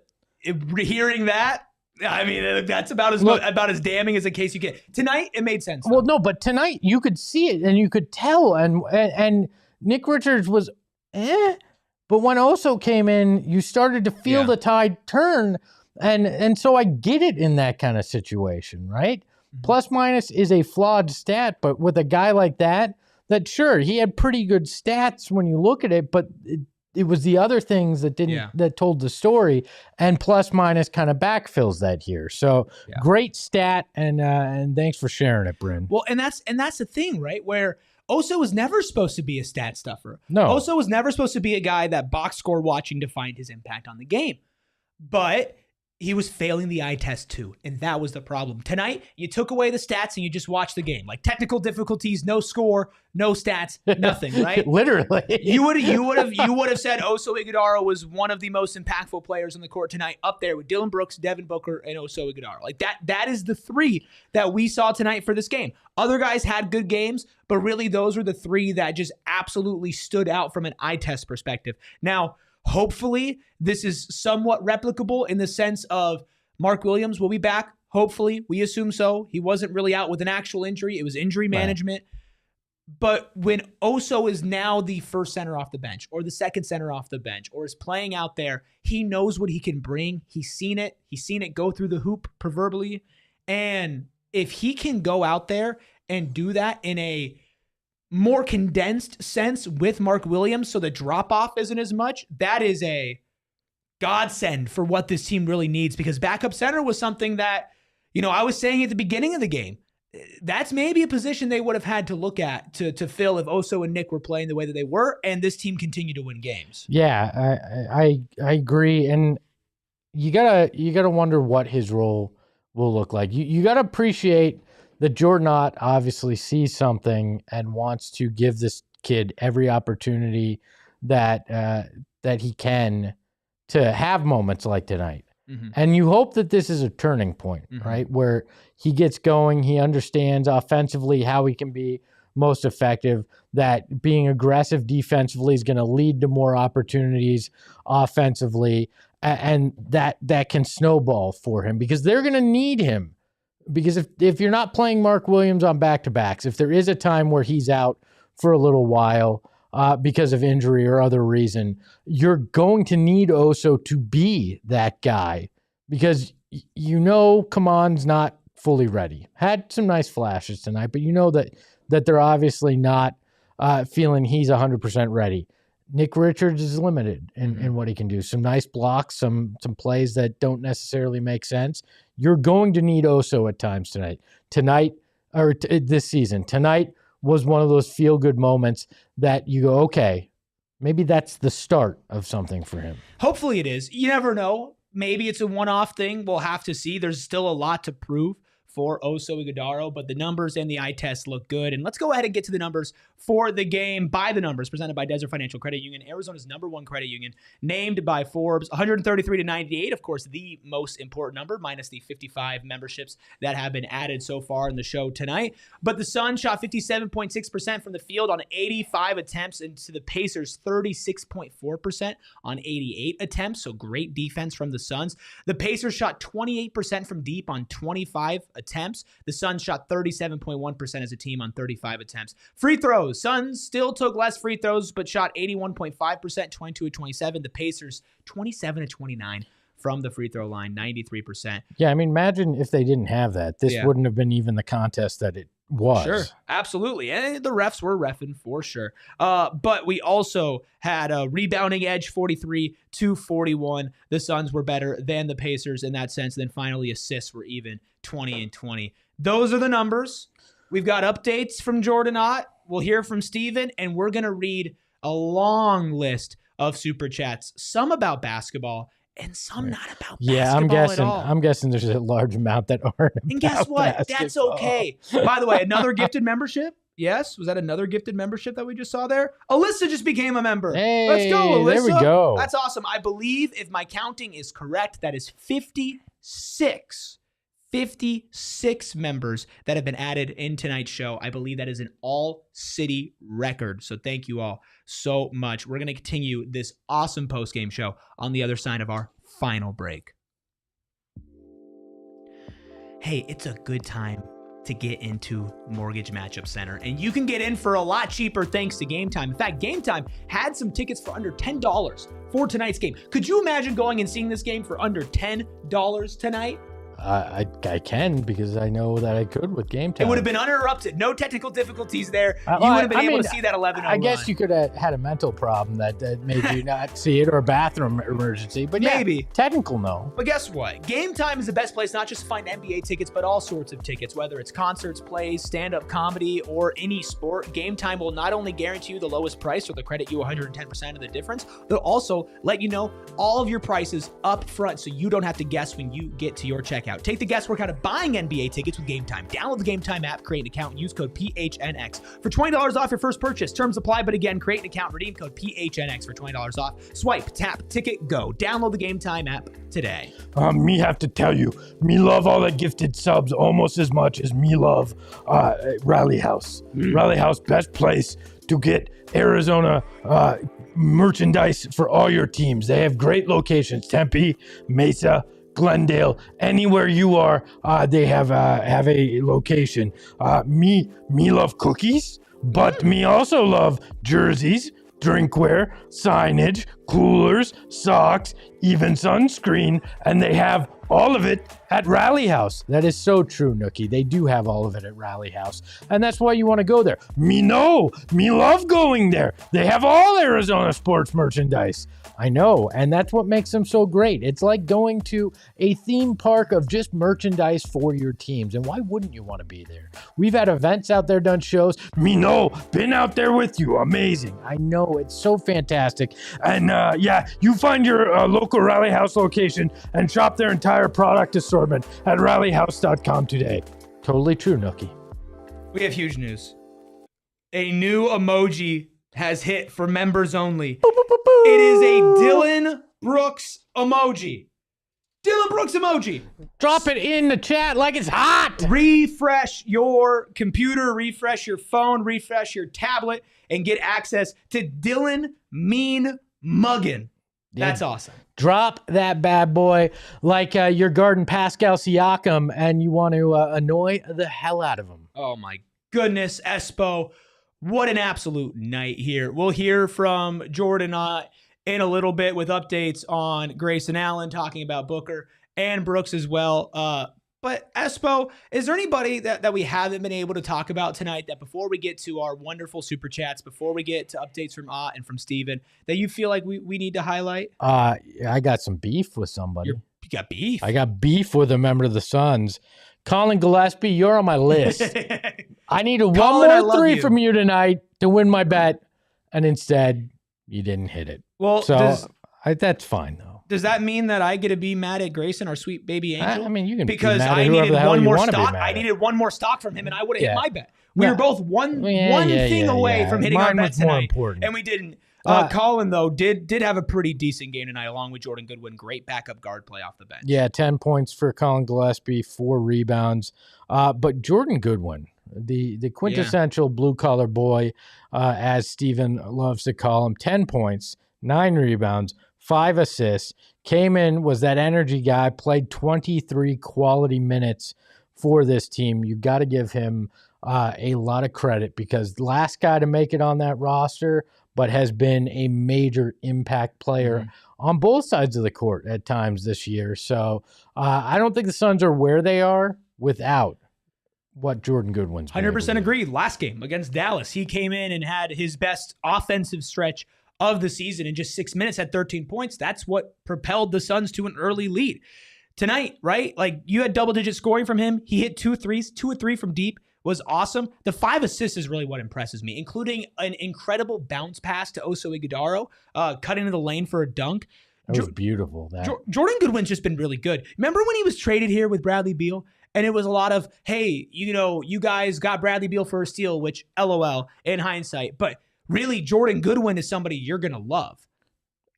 Hearing that, I mean, that's about as damning as a case you get. Tonight, it made sense. Well, no, but tonight you could see it and you could tell, and Nick Richards was but when Oso came in, you started to feel the tide turn, and so I get it in that kind of situation, right? Plus minus is a flawed stat, but with a guy like that sure, he had pretty good stats when you look at it, but it was the other things that that told the story, and plus minus kind of backfills that here. So great stat, and thanks for sharing it, Bryn. Well, and that's the thing, right? Where Oso was never supposed to be a stat stuffer. No. Oso was never supposed to be a guy that box score watching to find his impact on the game. But he was failing the eye test too, and that was the problem. Tonight, you took away the stats and you just watched the game. Like technical difficulties, no score, no stats, nothing, right? Literally. You would have said Oso Ighodaro was one of the most impactful players on the court tonight, up there with Dillon Brooks, Devin Booker, and Oso Ighodaro. Like that is the 3 that we saw tonight for this game. Other guys had good games, but really those were the 3 that just absolutely stood out from an eye test perspective. Now, hopefully, this is somewhat replicable in the sense of Mark Williams will be back. Hopefully, we assume so. He wasn't really out with an actual injury. It was injury management. But when Oso is now the first center off the bench or the second center off the bench or is playing out there, he knows what he can bring. He's seen it. He's seen it go through the hoop, proverbially. And if he can go out there and do that in a more condensed sense with Mark Williams, so the drop-off isn't as much, that is a godsend for what this team really needs, because backup center was something that, I was saying at the beginning of the game, that's maybe a position they would have had to look at to fill if Oso and Nick were playing the way that they were, and this team continued to win games. Yeah, I agree, and you gotta wonder what his role will look like. You gotta appreciate that Jordan Ott obviously sees something and wants to give this kid every opportunity that he can to have moments like tonight. Mm-hmm. And you hope that this is a turning point, right? Where he gets going, he understands offensively how he can be most effective, that being aggressive defensively is going to lead to more opportunities offensively, and that can snowball for him because they're going to need him. Because if you're not playing Mark Williams on back-to-backs, if there is a time where he's out for a little while because of injury or other reason, you're going to need Oso to be that guy because Kaman's not fully ready. Had some nice flashes tonight, but that they're obviously not feeling he's 100% ready. Nick Richards is limited in what he can do. Some nice blocks, some plays that don't necessarily make sense. You're going to need Oso at times this season. Tonight was one of those feel-good moments that you go, okay, maybe that's the start of something for him. Hopefully it is. You never know. Maybe it's a one-off thing. We'll have to see. There's still a lot to prove for Oso Ighodaro, but the numbers and the eye test look good. And let's go ahead and get to the numbers for the game. By the numbers, presented by Desert Financial Credit Union, Arizona's #1 credit union, named by Forbes, 133 to 98. Of course, the most important number, minus the 55 memberships that have been added so far in the show tonight. But the Suns shot 57.6% from the field on 85 attempts, and to the Pacers, 36.4% on 88 attempts. So great defense from the Suns. The Pacers shot 28% from deep on 25 attempts. The Suns shot 37.1% as a team on 35 attempts. Free throws. Suns still took less free throws, but shot 81.5%, 22 to 27. The Pacers, 27 to 29 from the free throw line, 93%. Yeah, I mean, imagine if they didn't have that. This wouldn't have been even the contest that it was. Sure, absolutely. And the refs were reffing for sure. But we also had a rebounding edge, 43 to 41. The Suns were better than the Pacers in that sense. Then finally, assists were even, 20 and 20. Those are the numbers. We've got updates from Jordan Ott. We'll hear from Stephen, and we're going to read a long list of super chats, some about basketball and some not about basketball at all. I'm guessing there's a large amount that aren't. And guess what? Basketball. That's okay. By the way, another gifted membership. Yes, was that another gifted membership that we just saw there? Alyssa just became a member. Hey, let's go, Alyssa. There we go. That's awesome. I believe, if my counting is correct, that is 56 members that have been added in tonight's show. I believe that is an all-city record. So thank you all so much. We're going to continue this awesome post-game show on the other side of our final break. Hey, it's a good time to get into Mortgage Matchup Center, and you can get in for a lot cheaper thanks to Game Time. In fact, Game Time had some tickets for under $10 for tonight's game. Could you imagine going and seeing this game for under $10 tonight? I can, because I know that I could with Game Time. It would have been uninterrupted. No technical difficulties there. You would have been able to see that 11-0 I guess you could have had a mental problem that made you not see it, or a bathroom emergency. But yeah, maybe. Technical, no. But guess what? Game Time is the best place not just to find NBA tickets, but all sorts of tickets. Whether it's concerts, plays, stand-up comedy, or any sport, Game Time will not only guarantee you the lowest price, or they'll credit you 110% of the difference, they'll also let you know all of your prices up front so you don't have to guess when you get to your checkout. Take the guesswork out of buying NBA tickets with Game Time. Download the Game Time app, create an account, and use code PHNX for $20 off your first purchase. Terms apply, but again, create an account, redeem code PHNX for $20 off. Swipe, tap, ticket, go. Download the Game Time app today. Me have to tell you, me love all the gifted subs almost as much as me love Rally House. Rally House, best place to get Arizona merchandise for all your teams. They have great locations: Tempe, Mesa, Glendale, anywhere you are, they have a location. Me love cookies, but me also love jerseys, drinkware, signage, coolers, socks, even sunscreen, and they have all of it at Rally House. That is so true, Nookie. They do have all of it at Rally House, and that's why you want to go there. Me love going there. They have all Arizona sports merchandise. I know, and that's what makes them so great. It's like going to a theme park of just merchandise for your teams, and why wouldn't you want to be there? We've had events out there, done shows. Been out there with you. Amazing. I know, it's so fantastic. And you find your local Rally House location and shop their entire product assortment at rallyhouse.com today. Totally true, Nookie. We have huge news. A new emoji has hit for members only. It is a Dillon Brooks emoji. Dillon Brooks emoji. Drop it in the chat like it's hot. Refresh your computer, refresh your phone, refresh your tablet, and get access to Dillon Mean Muggin. That's awesome. Drop that bad boy like your garden Pascal Siakam, and you want to annoy the hell out of him. Oh my goodness, Espo. What an absolute night here. We'll hear from Jordan in a little bit with updates on Grayson Allen, talking about Booker and Brooks as well. But Espo, is there anybody that we haven't been able to talk about tonight that before we get to our wonderful super chats, before we get to updates from and from Stephen, that you feel like we need to highlight? I got some beef with somebody. You got beef? I got beef with a member of the Suns. Colin Gillespie, you're on my list. I need one more three from you tonight to win my bet, and instead, you didn't hit it. Well, so that's fine, though. Does that mean that I get to be mad at Grayson, our sweet baby angel? I mean, you can because be mad I at needed one more stock. I needed one more stock from him, and I would have hit my bet. We were both one thing away from hitting our bet tonight, and we didn't. Colin, though, did have a pretty decent game tonight, along with Jordan Goodwin. Great backup guard play off the bench. Yeah, 10 points for Colin Gillespie, 4 rebounds. But Jordan Goodwin, the quintessential blue-collar boy, as Stephen loves to call him, 10 points, 9 rebounds, 5 assists, came in, was that energy guy, played 23 quality minutes for this team. You got to give him a lot of credit, because the last guy to make it on that roster, but has been a major impact player on both sides of the court at times this year. So I don't think the Suns are where they are without what Jordan Goodwin's been 100% agreed. Last game against Dallas, he came in and had his best offensive stretch of the season in just 6 minutes, had 13 points. That's what propelled the Suns to an early lead. Tonight, right? Like, you had double-digit scoring from him. He hit 2 threes, 2 or 3 from deep. Was awesome. The 5 assists is really what impresses me, including an incredible bounce pass to Ighodaro, cutting into the lane for a dunk. That was beautiful. Jordan Goodwin's just been really good. Remember when he was traded here with Bradley Beal? And it was a lot of, hey, you guys got Bradley Beal for a steal, which LOL in hindsight. But really, Jordan Goodwin is somebody you're going to love.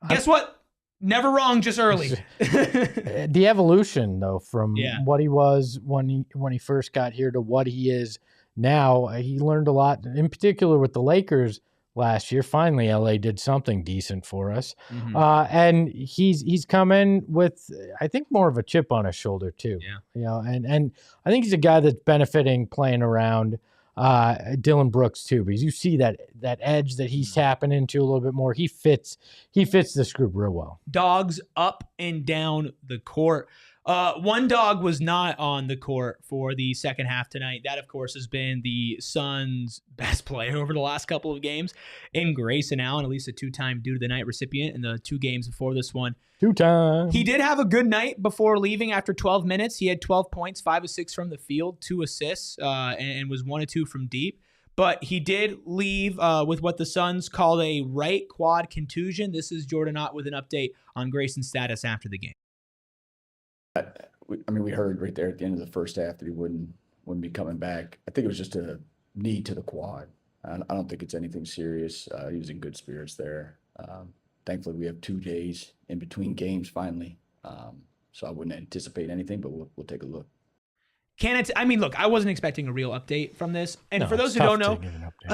Guess what? Never wrong, just early. The evolution, though, from what he was when he first got here to what he is now, he learned a lot, in particular with the Lakers last year. Finally, LA did something decent for us. And he's come in with, I think, more of a chip on his shoulder, too. And I think he's a guy that's benefiting playing around Dillon Brooks too, because you see that edge that he's tapping into a little bit more. He fits this group real well. Dogs up and down the court. One dog was not on the court for the second half tonight. That, of course, has been the Suns' best player over the last couple of games in Grayson Allen, at least a 2-time Dude of the Night recipient in the 2 games before this one. 2-time. He did have a good night before leaving after 12 minutes. He had 12 points, 5 of 6 from the field, 2 assists, and was 1 of 2 from deep. But he did leave with what the Suns called a right quad contusion. This is Jordan Ott with an update on Grayson's status after the game. We heard right there at the end of the first half that he wouldn't be coming back. I think it was just a knee to the quad. I don't think it's anything serious. He was in good spirits there. Thankfully, we have 2 days in between games finally. So I wouldn't anticipate anything, but we'll take a look. Look, I wasn't expecting a real update from this. And for those who don't know,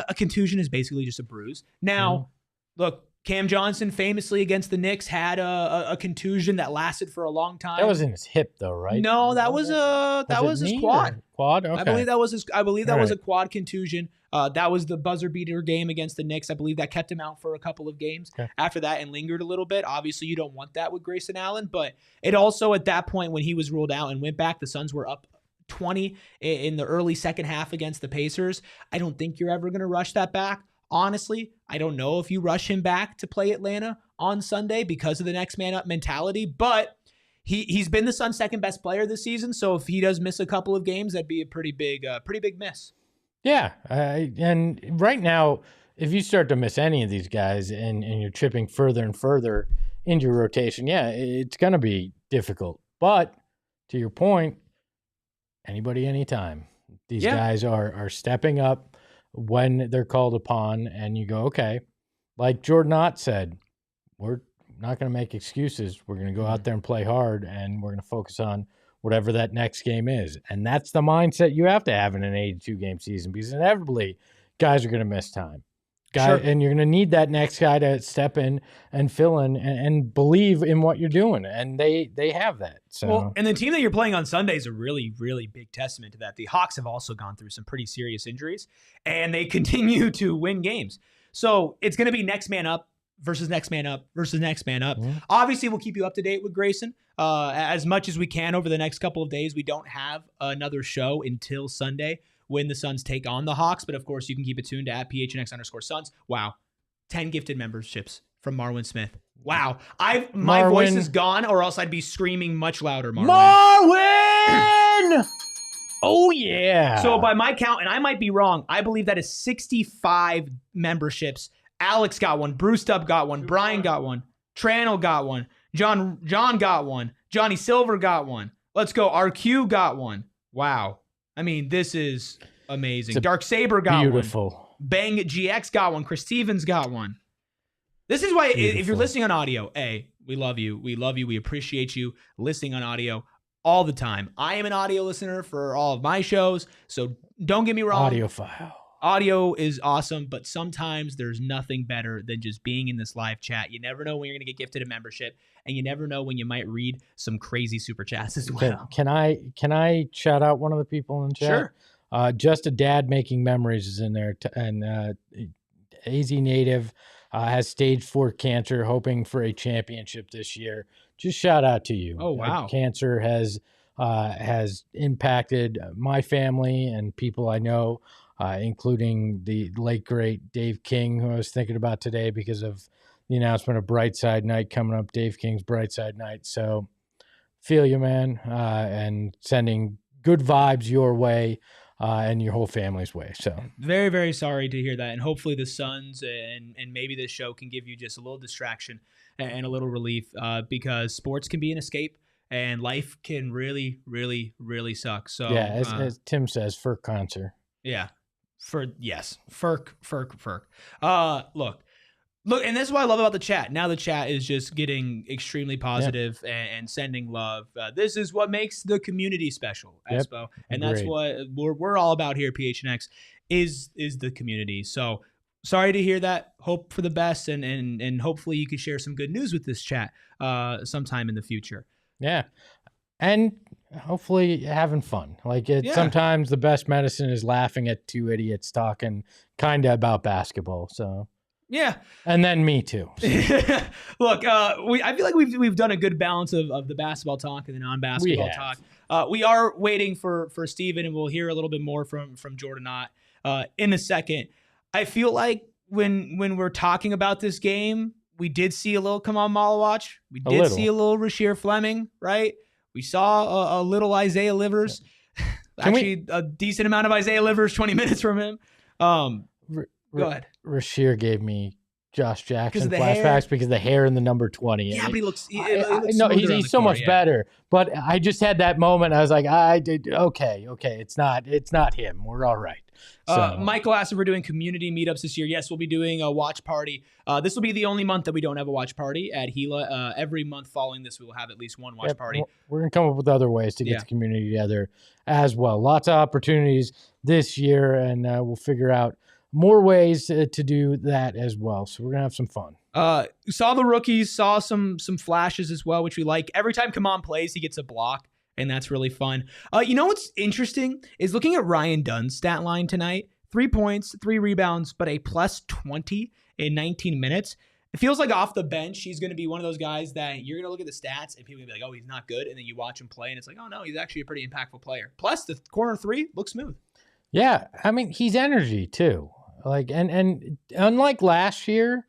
a contusion is basically just a bruise. Now, look, Cam Johnson famously against the Knicks had a contusion that lasted for a long time. That was in his hip, though, right? No, that was his quad. Quad? Okay. I believe that was a quad contusion. That was the buzzer beater game against the Knicks. I believe that kept him out for a couple of games after that and lingered a little bit. Obviously, you don't want that with Grayson Allen, but it also, at that point when he was ruled out and went back, the Suns were up 20 in the early second half against the Pacers. I don't think you're ever going to rush that back. Honestly, I don't know if you rush him back to play Atlanta on Sunday because of the next man up mentality, but he's been the Suns' second best player this season. So if he does miss a couple of games, that'd be a pretty big miss. Yeah. And right now, if you start to miss any of these guys and you're chipping further and further into your rotation, it's going to be difficult. But to your point, anybody, anytime. These guys are stepping up when they're called upon, and you go, okay, like Jordan Ott said, we're not going to make excuses. We're going to go out there and play hard, and we're going to focus on whatever that next game is. And that's the mindset you have to have in an 82-game season, because inevitably guys are going to miss time. And you're going to need that next guy to step in and fill in and believe in what you're doing. And they have that. So, well, and the team that you're playing on Sunday is a really, really big testament to that. The Hawks have also gone through some pretty serious injuries, and they continue to win games. So it's going to be next man up versus next man up versus next man up. Mm-hmm. Obviously, we'll keep you up to date with Grayson as much as we can over the next couple of days. We don't have another show until Sunday when the Suns take on the Hawks. But, of course, you can keep it tuned at PHNX_Suns. Wow. 10 gifted memberships from Marwin Smith. Wow. My voice is gone, or else I'd be screaming much louder, Marwin. Oh, yeah. So by my count, and I might be wrong, I believe that is 65 memberships. Alex got one. Bruce Tubb got one. Brian got one. Tranel got one. John got one. Johnny Silver got one. Let's go. RQ got one. Wow. I mean, this is amazing. Dark Saber got beautiful. one. Bang GX got one. Chris Stevens got one. This is why, if you're listening on audio, we love you. We love you. We appreciate you listening on audio all the time. I am an audio listener for all of my shows, so don't get me wrong. Audiophile. Audio is awesome, but sometimes there's nothing better than just being in this live chat. You never know when you're going to get gifted a membership, and you never know when you might read some crazy super chats as well. Can I shout out one of the people in chat? Sure. Just a Dad Making Memories is in there, and AZ Native has stage 4 cancer, hoping for a championship this year. Just shout out to you. Oh, wow. Cancer has impacted my family and people I know, including the late, great Dave King, who I was thinking about today because of the announcement of Brightside Night coming up, Dave King's Brightside Night. So feel you, man, and sending good vibes your way and your whole family's way. So very, very sorry to hear that. And hopefully the Suns and maybe this show can give you just a little distraction and a little relief because sports can be an escape and life can really, really, really suck. So yeah, as Tim says, for cancer. Yeah. Ferk. Look, and this is what I love about the chat. Now the chat is just getting extremely positive and sending love. This is what makes the community special, Espo. And that's what we're all about here at PHNX is the community. So sorry to hear that. Hope for the best, and hopefully you can share some good news with this chat sometime in the future. Yeah. And hopefully having fun. Sometimes the best medicine is laughing at two idiots talking kind of about basketball. So yeah, and then me too. So. Look, I feel like we've done a good balance of the basketball talk and the non-basketball talk. We are waiting for Stephen, and we'll hear a little bit more from Jordan Ott in a second. I feel like when we're talking about this game, we did see a little come on Malawach. We did see a little Rasheer Fleming, right? We saw a little Isaiah Livers. A decent amount of Isaiah Livers, 20 minutes from him. Go ahead. Rasheer gave me Josh Jackson flashbacks because the hair in the number 20. Yeah, but he looks he's so much better. But I just had that moment. I was like, okay, it's not him. We're all right. So. Michael asked if we're doing community meetups this year. Yes, we'll be doing a watch party. This will be the only month that we don't have a watch party at Gila. Every month following this, we will have at least one watch party. We're going to come up with other ways to get the community together as well. Lots of opportunities this year, and we'll figure out more ways to do that as well. So we're going to have some fun. Saw the rookies, saw some flashes as well, which we like. Every time Kaman plays, he gets a block. And that's really fun. You know what's interesting is looking at Ryan Dunn's stat line tonight. 3 points, 3 rebounds, but a plus 20 in 19 minutes. It feels like off the bench, he's going to be one of those guys that you're going to look at the stats and people will be like, oh, he's not good. And then you watch him play and it's like, oh, no, he's actually a pretty impactful player. Plus, the corner 3 looks smooth. Yeah, I mean, he's energy too. And unlike last year,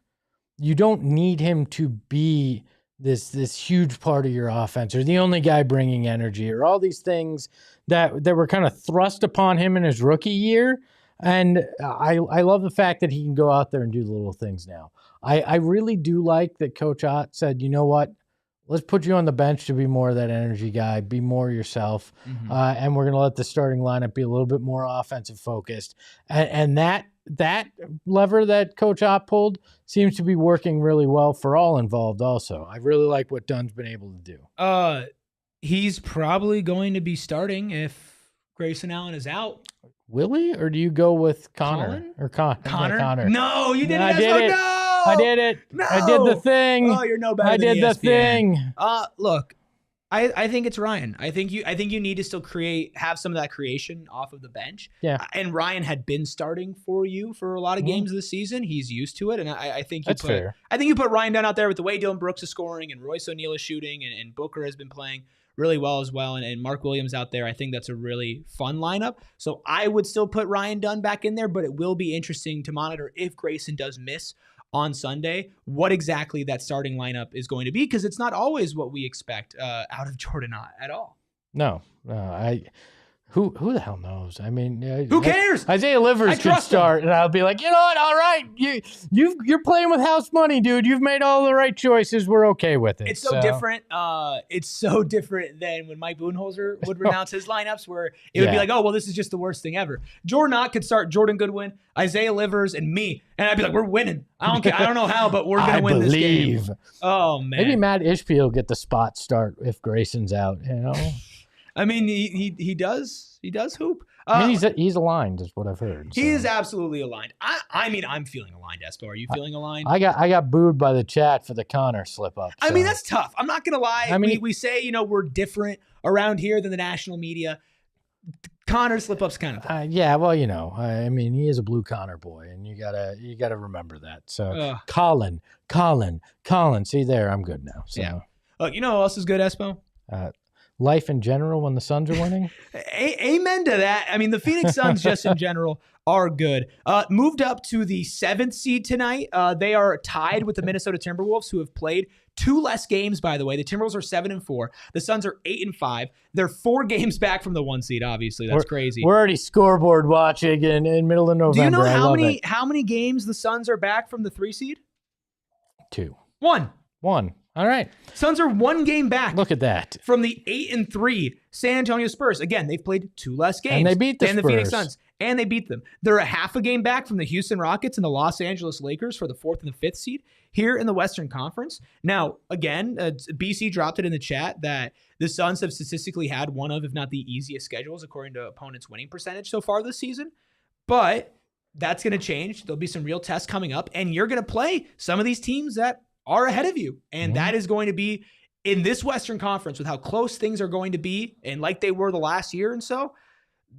you don't need him to be this huge part of your offense or the only guy bringing energy or all these things that were kind of thrust upon him in his rookie year. And I love the fact that he can go out there and do the little things now. I really do like that Coach Ott said, you know what, let's put you on the bench to be more of that energy guy, be more yourself, and we're going to let the starting lineup be a little bit more offensive focused. And that lever that Coach Ott pulled seems to be working really well for all involved also. I really like what Dunn's been able to do. He's probably going to be starting if Grayson Allen is out. Will he? Or do you go with Connor? Colin? Or Connor? No, you didn't. I did it. No! I did it. No! I did the thing. Oh, you're no better I than did the ESPN. thing. Look, I think it's Ryan. I think you need to still have some of that creation off of the bench. Yeah. And Ryan had been starting for you for a lot of games this season. He's used to it, and I think That's fair. I think you put Ryan Dunn out there with the way Dillon Brooks is scoring and Royce O'Neal is shooting and Booker has been playing really well as well, and Mark Williams out there. I think that's a really fun lineup. So I would still put Ryan Dunn back in there, but it will be interesting to monitor if Grayson does miss on Sunday, what exactly that starting lineup is going to be, because it's not always what we expect out of Jordan Ott at all. No, who the hell knows? I mean, who cares? Isaiah Livers could start, and I'll be like, you know what? All right, you're playing with house money, dude. You've made all the right choices. We're okay with it. It's so different. It's so different than when Mike Budenholzer would renounce his lineups, where it would be like, oh, well, this is just the worst thing ever. Jordan Ott could start Jordan Goodwin, Isaiah Livers, and me, and I'd be like, we're winning. I don't care. I don't know how, but we're gonna win this game. Oh man. Maybe Matt Ishbia will get the spot start if Grayson's out. You know. I mean, he does hoop. I mean, he's aligned, is what I've heard. He is absolutely aligned. I mean, I'm feeling aligned, Espo. Are you feeling aligned? I got booed by the chat for the Connor slip up. I mean, that's tough. I'm not gonna lie. I mean, we say we're different around here than the national media. Connor slip up's kind of yeah. Well, I mean, he is a blue Connor boy, and you gotta remember that. So Colin. See there, I'm good now. So. Yeah. You know who else is good, Espo? Life in general when the Suns are winning. Amen to that. I mean, the Phoenix Suns just in general are good. Moved up to the 7th seed tonight. They are tied with the Minnesota Timberwolves, who have played 2 less games, by the way. The Timberwolves are 7-4. The Suns are 8-5. They're 4 games back from the 1 seed, obviously. That's crazy. We're already scoreboard watching in middle of November. Do you know how many games the Suns are back from the 3 seed? 2. 1. All right. Suns are 1 game back. Look at that. From the 8-3 San Antonio Spurs. Again, they've played 2 less games. And they beat the Spurs. The Phoenix Suns. And they beat them. They're a half a game back from the Houston Rockets and the Los Angeles Lakers for the 4th and the 5th seed here in the Western Conference. Now, again, BC dropped it in the chat that the Suns have statistically had one of, if not the easiest schedules, according to opponents' winning percentage so far this season. But that's going to change. There'll be some real tests coming up, and you're going to play some of these teams that are ahead of you. And that is going to be in this Western Conference with how close things are going to be and like they were the last year and so.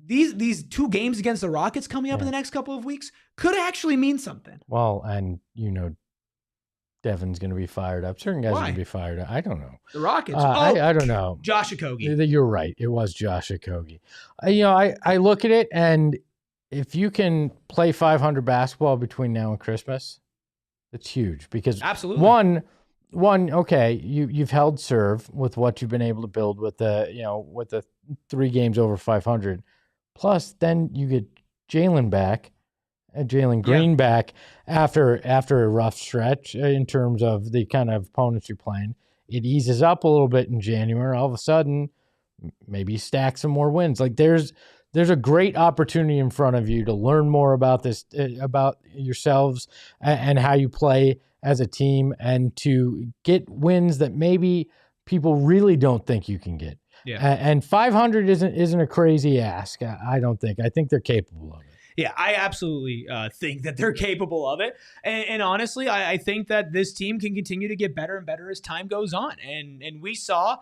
These 2 games against the Rockets coming up in the next couple of weeks could actually mean something. Well, and Devin's going to be fired up. Certain guys are going to be fired up. I don't know. The Rockets? I don't know. Josh Okogie. You're right. It was Josh Okogie. I look at it, and if you can play 500 basketball between now and Christmas, it's huge because absolutely one okay, you've held serve with what you've been able to build with the 3 games over 500. Plus, then you get Jalen back, Jalen Green back after a rough stretch in terms of the kind of opponents you're playing. It eases up a little bit in January. All of a sudden, maybe you stack some more wins. Like there's a great opportunity in front of you to learn more about this, about yourselves and how you play as a team, and to get wins that maybe people really don't think you can get. Yeah. And 500 isn't a crazy ask. I don't think. I think they're capable of it. Yeah, I absolutely think that they're capable of it. And honestly, I think that this team can continue to get better and better as time goes on. And we saw,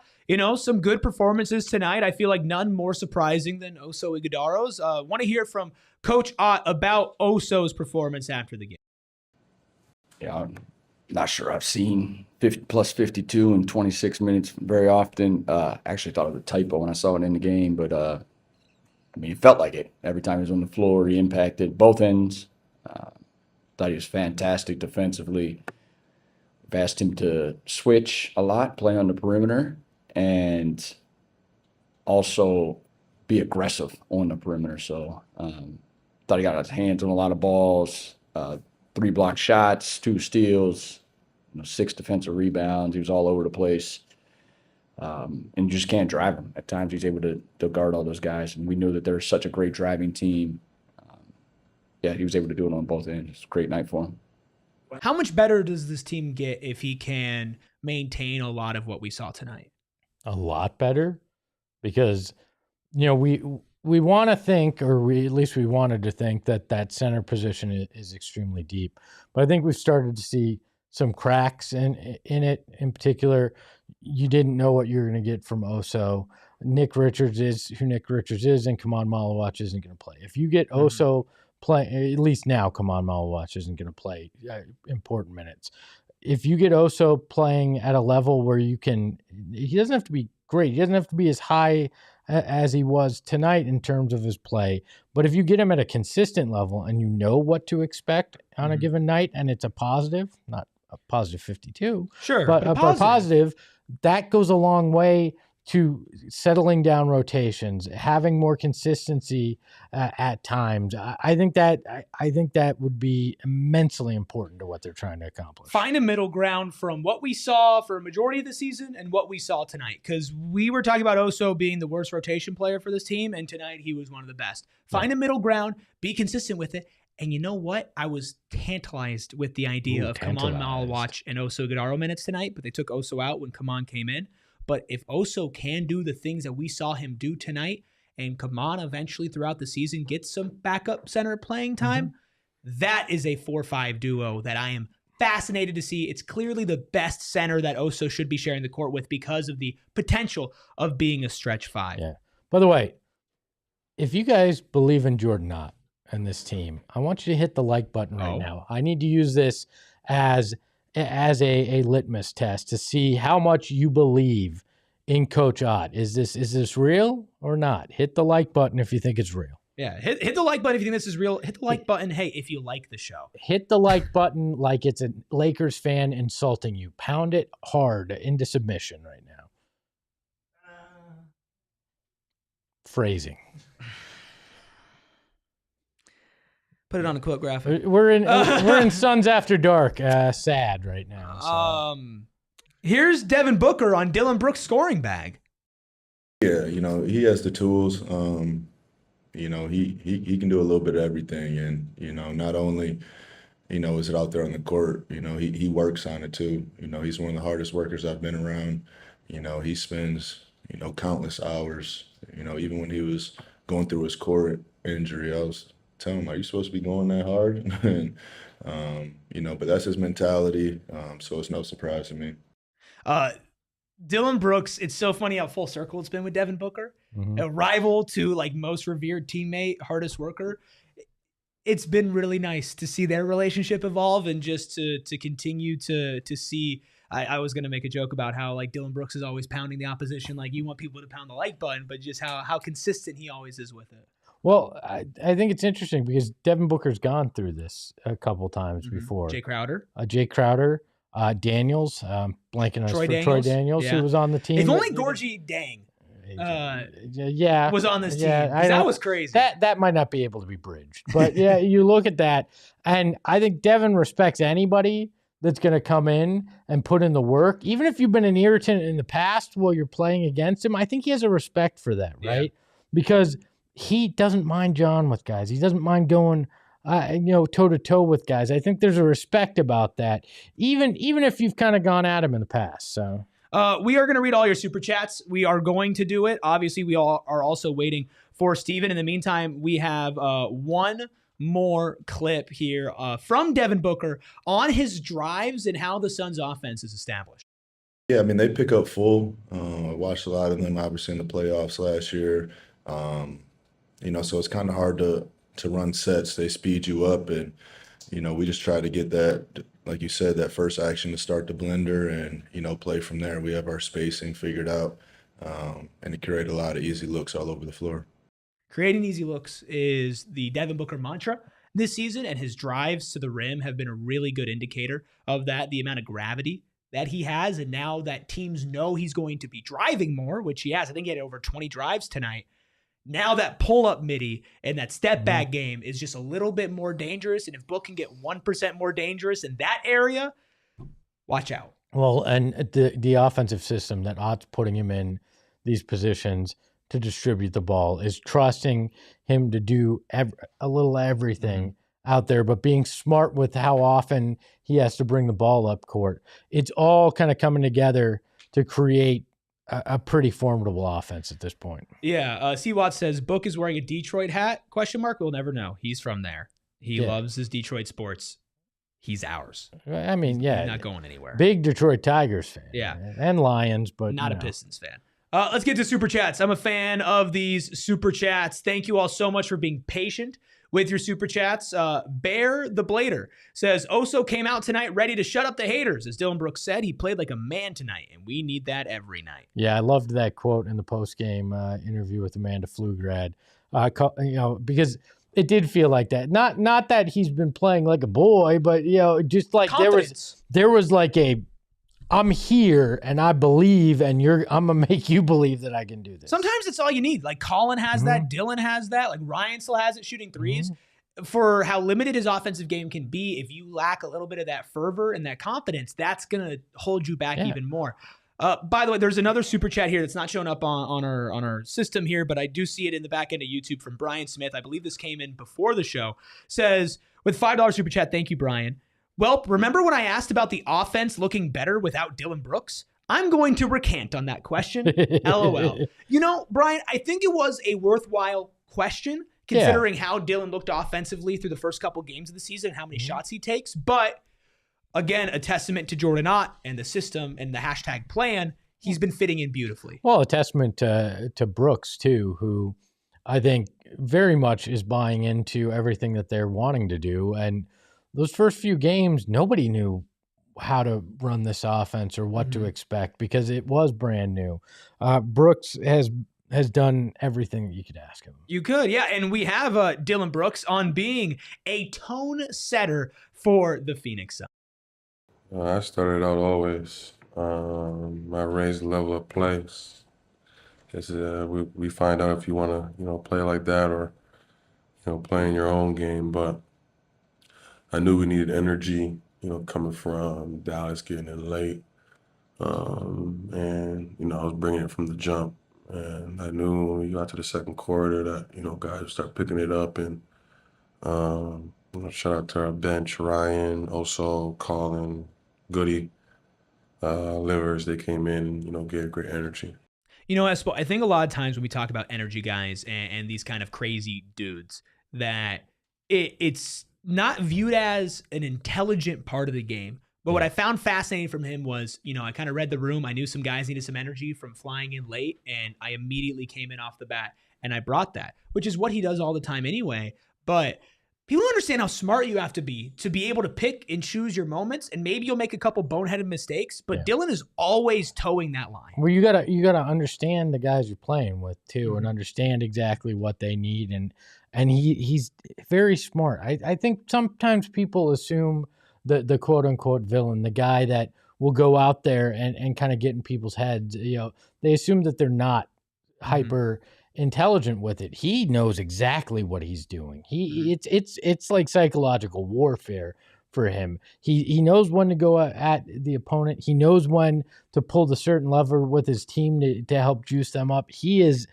some good performances tonight. I feel like none more surprising than Oso Ighodaro's. Want to hear from Coach Ott about Oso's performance after the game. Yeah, I'm not sure I've seen 50 plus 52 in 26 minutes very often. Actually thought it was a typo when I saw it in the game, but it felt like it. Every time he was on the floor, he impacted both ends. Thought he was fantastic defensively. I've asked him to switch a lot, play on the perimeter, and also be aggressive on the perimeter. So thought he got his hands on a lot of balls. 3 block shots, 2 steals, 6 defensive rebounds. He was all over the place. And you just can't drive him. At times he's able to guard all those guys. And we knew that they're such a great driving team. Yeah, he was able to do it on both ends. It's a great night for him. How much better does this team get if he can maintain a lot of what we saw tonight? A lot better, because, we want to think, or at least we wanted to think, that center position is extremely deep. But I think we've started to see some cracks in it. In particular, you didn't know what you were going to get from Oso. Nick Richards is who Nick Richards is, and Kaman Malawach isn't going to play. If you get Oso play, at least now Kaman Malawach isn't going to play important minutes. If you get Oso playing at a level where he doesn't have to be great. He doesn't have to be as high as he was tonight in terms of his play. But if you get him at a consistent level and you know what to expect on a given night, and it's a positive, not a positive 52, sure, but a positive, that goes a long way to settling down rotations, having more consistency at times. I think that would be immensely important to what they're trying to accomplish. Find a middle ground from what we saw for a majority of the season and what we saw tonight, because we were talking about Oso being the worst rotation player for this team, and tonight he was one of the best. Find a middle ground, be consistent with it. And you know what? I was tantalized with the idea of Kaman Malawach and Oso Ighodaro minutes tonight, but they took Oso out when Kaman came in. But if Oso can do the things that we saw him do tonight, and Kaman eventually throughout the season gets some backup center playing time, that is a 4-5 duo that I am fascinated to see. It's clearly the best center that Oso should be sharing the court with because of the potential of being a stretch 5. Yeah. By the way, if you guys believe in Jordan Knott and this team, I want you to hit the like button right now. I need to use this as a litmus test to see how much you believe in Coach Ott. Is this real or not? Hit the like button if you think it's real. Yeah, hit the like button if you think this is real. Hit the like button, hey, if you like the show. Hit the like button like it's a Lakers fan insulting you. Pound it hard into submission right now. Phrasing. Put it on a quote graphic. We're in Suns After Dark, sad right now. So. Here's Devin Booker on Dillon Brooks' scoring bag. Yeah, he has the tools. He can do a little bit of everything, and not only is it out there on the court. He works on it too. He's one of the hardest workers I've been around. He spends countless hours. Even when he was going through his core injury, I was telling him, are you supposed to be going that hard? And, but that's his mentality. So it's no surprise to me. Dillon Brooks, it's so funny how full circle it's been with Devin Booker, a rival to like most revered teammate, hardest worker. It's been really nice to see their relationship evolve and just to continue to see. I was going to make a joke about how like Dillon Brooks is always pounding the opposition. Like you want people to pound the like button, but just how consistent he always is with it. Well, I think it's interesting because Devin Booker's gone through this a couple times before. Jay Crowder. Daniels, blanking on Troy Daniels, who was on the team. If only Gorgie was on this team. That was crazy. That might not be able to be bridged. But yeah, you look at that, and I think Devin respects anybody that's going to come in and put in the work. Even if you've been an irritant in the past while you're playing against him, I think he has a respect for that, right? Because he doesn't mind jawing with guys. He doesn't mind going, toe-to-toe with guys. I think there's a respect about that, even if you've kind of gone at him in the past. So we are going to read all your super chats. We are going to do it. Obviously, we all are also waiting for Stephen. In the meantime, we have one more clip here from Devin Booker on his drives and how the Suns offense is established. Yeah, I mean, they pick up full. I watched a lot of them, obviously, in the playoffs last year. So it's kind of hard to run sets. They speed you up, and we just try to get that, like you said, that first action to start the blender and play from there. We have our spacing figured out, and it create a lot of easy looks all over the floor. Creating easy looks is the Devin Booker mantra this season, and his drives to the rim have been a really good indicator of that, the amount of gravity that he has, and now that teams know he's going to be driving more, which he has. I think he had over 20 drives tonight. Now that pull-up midi and that step-back game is just a little bit more dangerous, and if Book can get 1% more dangerous in that area, watch out. Well, and the offensive system that Ott's putting him in these positions to distribute the ball is trusting him to do a little everything out there, but being smart with how often he has to bring the ball up court. It's all kind of coming together to create a pretty formidable offense at this point. Yeah. C-Watt says, Book is wearing a Detroit hat? ? We'll never know. He's from there. He loves his Detroit sports. He's ours. I mean, He's not going anywhere. Big Detroit Tigers fan. Yeah. And Lions, but not a Pistons fan. Let's get to Super Chats. I'm a fan of these Super Chats. Thank you all so much for being patient with your Super Chats. Bear the Blader says, Oso came out tonight ready to shut up the haters. As Dillon Brooks said, he played like a man tonight, and we need that every night. Yeah, I loved that quote in the post-game interview with Amanda Pflugrad. Because it did feel like that. Not that he's been playing like a boy, but just like confidence. there was like I'm here and I believe, and I'm gonna make you believe that I can do this. Sometimes it's all you need. Like Colin has that, Dillon has that, like Ryan still has it shooting threes. For how limited his offensive game can be, if you lack a little bit of that fervor and that confidence, that's gonna hold you back even more. By the way, there's another super chat here that's not showing up on our system here, but I do see it in the back end of YouTube from Brian Smith. I believe this came in before the show. Says, with $5 super chat, thank you, Brian. Well, remember when I asked about the offense looking better without Dillon Brooks? I'm going to recant on that question. LOL. Brian, I think it was a worthwhile question considering how Dillon looked offensively through the first couple games of the season, how many shots he takes. But again, a testament to Jordan Ott and the system and the hashtag plan. He's been fitting in beautifully. Well, a testament to Brooks, too, who I think very much is buying into everything that they're wanting to do. And those first few games, nobody knew how to run this offense or what to expect because it was brand new. Brooks has done everything that you could ask him. You could, yeah. And we have Dillon Brooks on being a tone setter for the Phoenix Suns. I started out always. I raised the level of play. We find out if you want to, play like that or, play in your own game. But I knew we needed energy, coming from Dallas getting in late. And, I was bringing it from the jump. And I knew when we got to the second quarter that, guys would start picking it up. And shout out to our bench, Ryan, Oso, Colin, Goody, Livers. They came in and, gave great energy. Espo, I think a lot of times when we talk about energy guys and these kind of crazy dudes, that it's not viewed as an intelligent part of the game. But what I found fascinating from him was, I kind of read the room. I knew some guys needed some energy from flying in late, and I immediately came in off the bat, and I brought that, which is what he does all the time anyway. But people don't understand how smart you have to be able to pick and choose your moments, and maybe you'll make a couple boneheaded mistakes, but Dillon is always towing that line. Well, you gotta understand the guys you're playing with too, and understand exactly what they need, and he's very smart. I think sometimes people assume the quote unquote villain, the guy that will go out there and kind of get in people's heads. They assume that they're not hyper intelligent with it. He knows exactly what he's doing. It's like psychological warfare for him. He knows when to go at the opponent. He knows when to pull the certain lever with his team to help juice them up. He's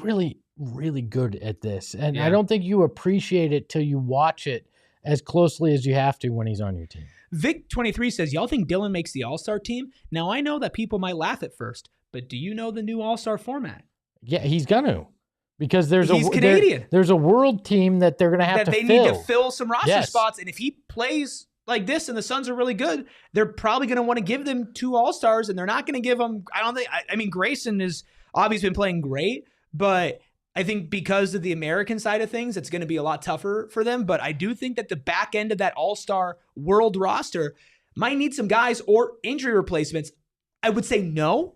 really, really good at this. And I don't think you appreciate it till you watch it as closely as you have to when he's on your team. Vic23 says, y'all think Dillon makes the All-Star team? Now, I know that people might laugh at first, but do you know the new All-Star format? Yeah, he's going to. Because he's Canadian. There's a world team that they're going to have to fill. That they need to fill some roster spots. And if he plays like this and the Suns are really good, they're probably going to want to give them 2 All-Stars, and they're not going to give them, I mean, Grayson has obviously been playing great, but I think because of the American side of things, it's going to be a lot tougher for them. But I do think that the back end of that all-star world roster might need some guys or injury replacements. I would say no,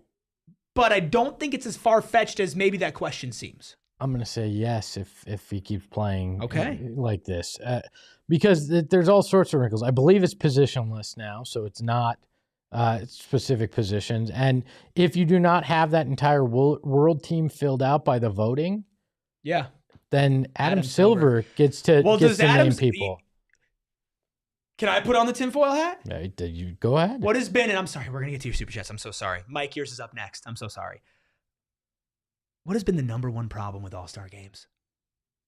but I don't think it's as far-fetched as maybe that question seems. I'm going to say yes if he keeps playing like this. Because there's all sorts of wrinkles. I believe it's positionless now, so it's not specific positions. And if you do not have that entire world team filled out by the voting, then Adam Silver gets to name people. Can I put on the tinfoil hat? Yeah, you go ahead. What has been, and I'm sorry, we're going to get to your super chats. I'm so sorry. Mike, yours is up next. I'm so sorry. What has been the number one problem with All-Star games?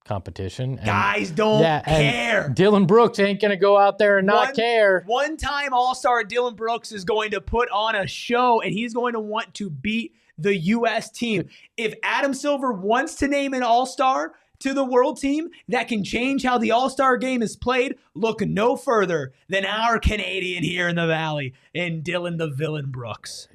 Competition. Guys don't care. Dillon Brooks ain't going to go out there and not care. One-time All-Star Dillon Brooks is going to put on a show, and he's going to want to beat the U.S. team. If Adam Silver wants to name an All-Star to the world team that can change how the All-Star game is played, look no further than our Canadian here in the Valley, and Dillon the Villain Brooks.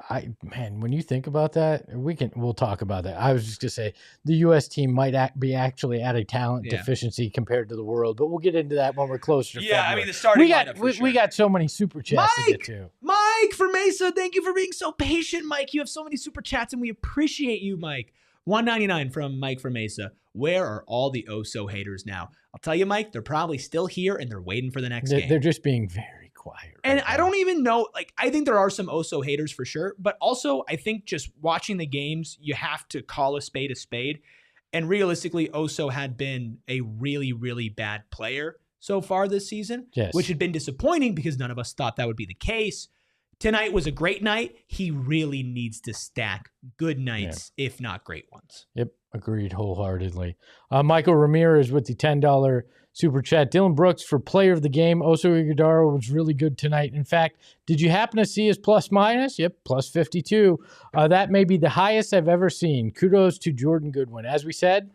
When you think about that, we'll talk about that. I was just gonna say the U.S. team might be actually at a talent deficiency compared to the world, but we'll get into that when we're closer to February. I mean the starting lineup for sure. We got so many super chats to get to. Mike from Mesa, thank you for being so patient, Mike. You have so many super chats, and we appreciate you, Mike. $1.99 from Mike from Mesa. Where are all the Oso haters now? I'll tell you, Mike, they're probably still here, and they're waiting for the next game. They're just being very quiet. And I don't even know, I think there are some Oso haters for sure, but also I think just watching the games, you have to call a spade a spade. And realistically, Oso had been a really, really bad player so far this season, which had been disappointing because none of us thought that would be the case. Tonight was a great night. He really needs to stack good nights, if not great ones. Yep, agreed wholeheartedly. Michael Ramirez with the $10 super chat. Dillon Brooks for player of the game. Oso Ighodaro was really good tonight. In fact, did you happen to see his plus minus? Yep, plus 52. That may be the highest I've ever seen. Kudos to Jordan Goodwin. As we said,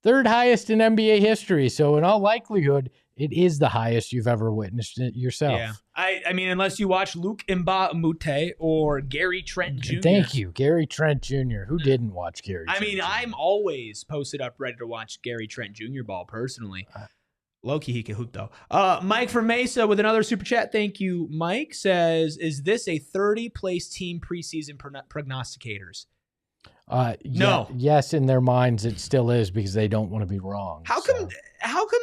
third highest in NBA history. So in all likelihood, it is the highest you've ever witnessed it yourself. Yeah. I mean, unless you watch Luke Mbamute or Gary Trent Jr. Thank you, Gary Trent Jr. Who didn't watch Gary Trent Jr.? I'm always posted up ready to watch Gary Trent Jr. ball personally. Low-key, he can hoop, though. Mike from Mesa with another super chat. Thank you, Mike. Says, is this a 30-place team preseason prognosticators? No. Yes, in their minds it still is because they don't want to be wrong. How come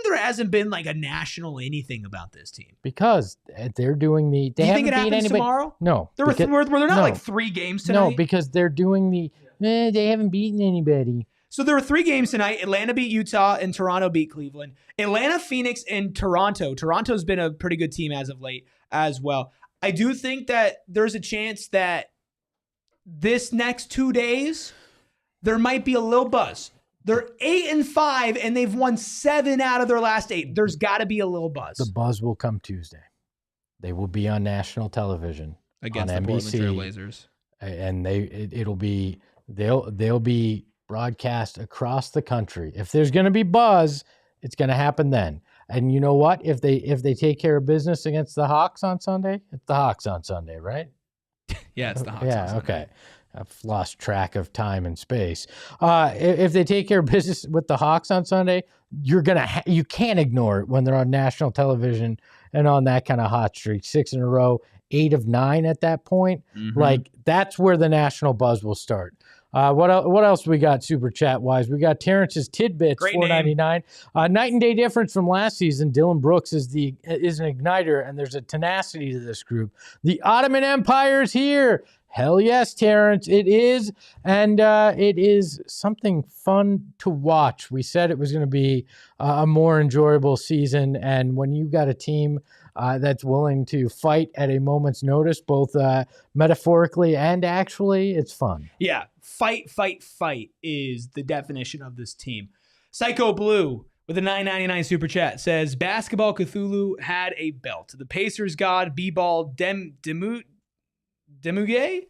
there hasn't been like a national anything about this team? Because they're doing the. Do you think it happens tomorrow? No. Were there not like 3 games tonight? No, because they're doing the. They haven't beaten anybody. So there were 3 games tonight. Atlanta beat Utah and Toronto beat Cleveland. Atlanta, Phoenix, and Toronto. Toronto's been a pretty good team as of late as well. I do think that there's a chance that this next 2 days, there might be a little buzz. They're 8-5, and they've won 7 out of their last 8. There's got to be a little buzz. The buzz will come Tuesday. They will be on national television against on the NBC, Portland Trailblazers, and they'll be broadcast across the country. If there's going to be buzz, it's going to happen then. And you know what? If they take care of business against the Hawks on Sunday, it's the Hawks on Sunday, right? Yeah, it's the Hawks. Yeah, okay. I've lost track of time and space. If they take care of business with the Hawks on Sunday, you can't ignore it when they're on national television and on that kind of hot streak. 6 in a row, 8 of 9 at that point. Mm-hmm. Like that's where the national buzz will start. What else we got super chat wise? We got Terrence's Tidbits, $4.99. Night and day difference from last season. Dillon Brooks is an igniter, and there's a tenacity to this group. The Ottoman Empire is here. Hell yes, Terrence, it is. And it is something fun to watch. We said it was going to be a more enjoyable season. And when you got a team that's willing to fight at a moment's notice, both metaphorically and actually, it's fun. Yeah, fight is the definition of this team. Psycho Blue with a $9.99 super chat says, Basketball Cthulhu had a belt. The Pacers god B-Ball Demuge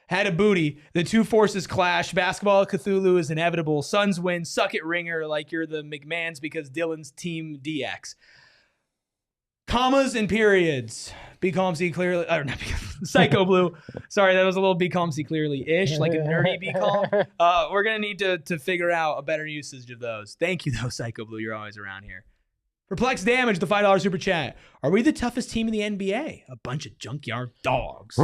had a booty. The two forces clash. Basketball Cthulhu is inevitable. Suns win. Suck it, ringer, like you're the McMahons because Dillon's team DX. Commas and periods. Be calm, see clearly. Or not Psycho Blue. Sorry, that was a little be calm, see clearly-ish, like a nerdy be calm. We're going to need to figure out a better usage of those. Thank you, though, Psycho Blue. You're always around here. Perplex Damage, the $5 super chat. Are we the toughest team in the NBA? A bunch of junkyard dogs.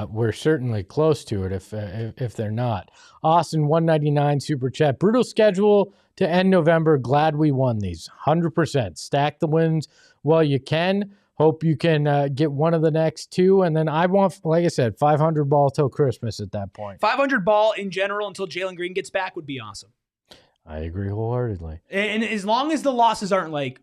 We're certainly close to it if they're not. Austin, $1.99 super chat. Brutal schedule to end November. Glad we won these. 100%. Stack the wins while you can. Hope you can get one of the next 2. And then I want, like I said, 500 ball till Christmas at that point. 500 ball in general until Jalen Green gets back would be awesome. I agree wholeheartedly. And as long as the losses aren't like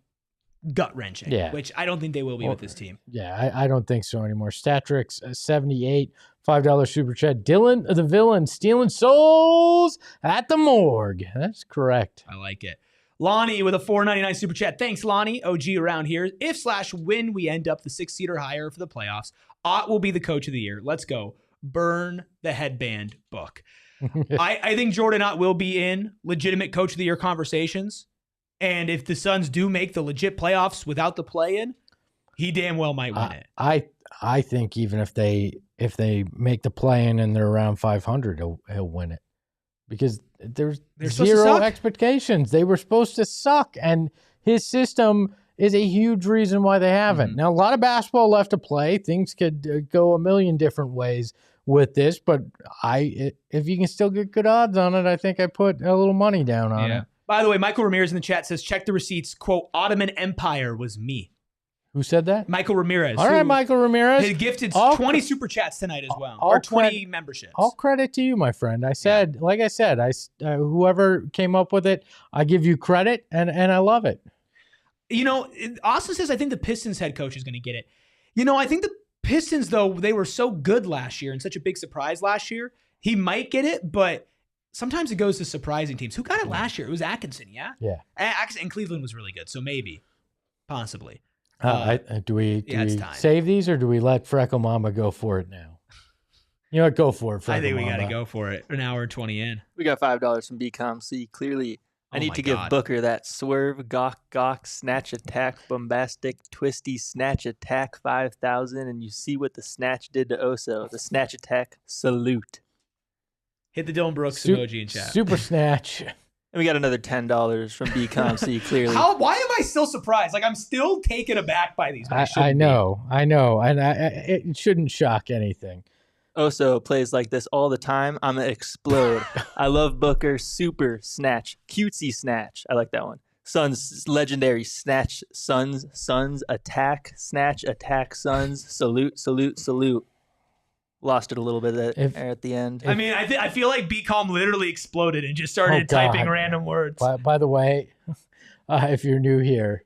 gut-wrenching, Yeah. which I don't think they will be with this team. Yeah, I don't think so anymore. Statrix 78, $5 super chat. Dillon, the villain, stealing souls at the morgue. That's correct. I like it. Lonnie with a $4.99 super chat. Thanks, Lonnie. OG around here. If/when we end up the 6th seed or higher for the playoffs, Ott will be the coach of the year. Let's go. Burn the headband book. I think Jordan Ott will be in legitimate coach of the year conversations. And if the Suns do make the legit playoffs without the play-in, he damn well might win it. I think even if they make the play-in and they're around 500, he'll win it. Because there's zero expectations. They were supposed to suck, and his system is a huge reason why they haven't. Now, a lot of basketball left to play. Things could go a million different ways with this, but if you can still get good odds on it, I think I put a little money down on it. By the way, Michael Ramirez in the chat says, check the receipts. Quote, Ottoman Empire was me. Who said that? Michael Ramirez. All right, Michael Ramirez. He gifted 20 super chats tonight as well, or 20 memberships. All credit to you, my friend. Like I said, whoever came up with it, I give you credit, and I love it. You know, Austin says, I think the Pistons head coach is going to get it. You know, I think the Pistons, though, they were so good last year and such a big surprise last year, he might get it, but sometimes it goes to surprising teams. Who got it last year? It was Atkinson, yeah? Yeah. And Cleveland was really good, so maybe, possibly. Do we time. save these, or do we let Freckle Mama go for it now? You know what? Go for it, Freckle I think we Mama. got to go for it. An hour 20 in. We got $5 from BComC. Clearly, I need to give God. Booker that swerve, gawk, snatch attack, bombastic, twisty, snatch attack 5,000, and you see what the snatch did to Oso. The snatch attack salute. Hit the Dillon Brooks emoji in chat. Super snatch. And we got another $10 from BComC. Clearly, Why am I still surprised? Like, I'm still taken aback by these. I know, and it shouldn't shock anything. Oso plays like this all the time. I'm gonna explode. I love Booker. Super snatch, cutesy snatch. I like that one. Suns legendary snatch. Suns attack, snatch attack. Suns salute. Lost it a little bit at the end. I mean, I feel like BCom literally exploded and just started typing random words. By the way, if you're new here,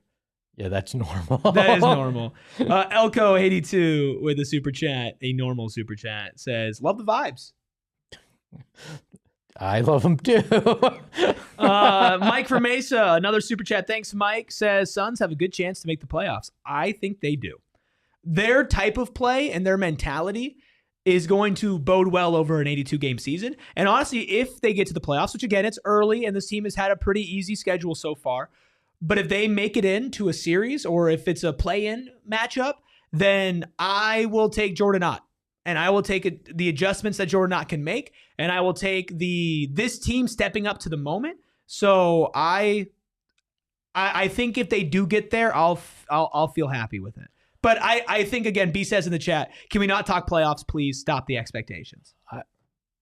yeah, that's normal. That is normal. Elko82 with a super chat, a normal super chat, says, love the vibes. I love them too. Mike from Mesa, another super chat. Thanks, Mike. Says, Suns have a good chance to make the playoffs. I think they do. Their type of play and their mentality is going to bode well over an 82-game season. And honestly, if they get to the playoffs, which again, it's early and this team has had a pretty easy schedule so far, but if they make it into a series or if it's a play-in matchup, then I will take Jordan Ott. And I will take the adjustments that Jordan Ott can make, and I will take this team stepping up to the moment. So I think if they do get there, I'll feel happy with it. But I think, again, B says in the chat, can we not talk playoffs? Please stop the expectations.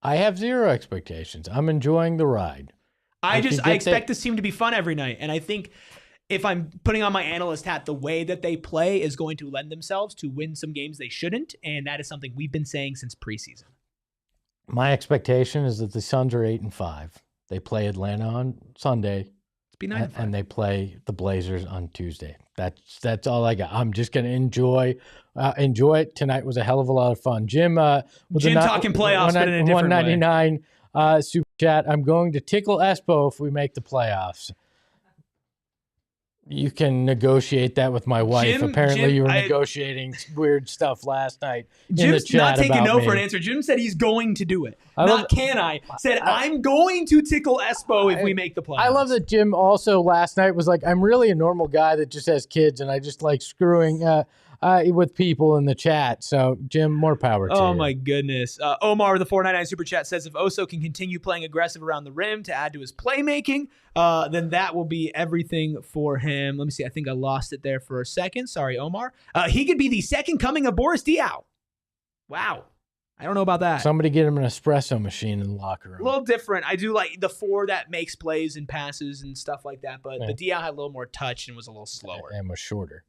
I have zero expectations. I'm enjoying the ride. I expect this team to be fun every night. And I think if I'm putting on my analyst hat, the way that they play is going to lend themselves to win some games they shouldn't. And that is something we've been saying since preseason. My expectation is that the Suns are 8-5. They play Atlanta on Sunday. Be 9-5. And they play the Blazers on Tuesday. That's all I got. I'm just going to enjoy it. Tonight was a hell of a lot of fun. Jim talking playoffs, but in a different way. 199 super chat. I'm going to tickle Espo if we make the playoffs. You can negotiate that with my wife. Apparently, you were negotiating weird stuff last night. Jim's not taking no for an answer. Jim said he's going to do it. Said I'm going to tickle Espo if we make the playoffs. I love that Jim also last night was like, I'm really a normal guy that just has kids, and I just like screwing with people in the chat. So, Jim, more power to you. Oh, my goodness. Omar with the 499 super chat says, if Oso can continue playing aggressive around the rim to add to his playmaking, then that will be everything for him. Let me see. I think I lost it there for a second. Sorry, Omar. He could be the second coming of Boris Diaw. Wow. I don't know about that. Somebody get him an espresso machine in the locker A room. little different. I do like the 4 that makes plays and passes and stuff like that, but the Dion had a little more touch and was a little slower. And was shorter.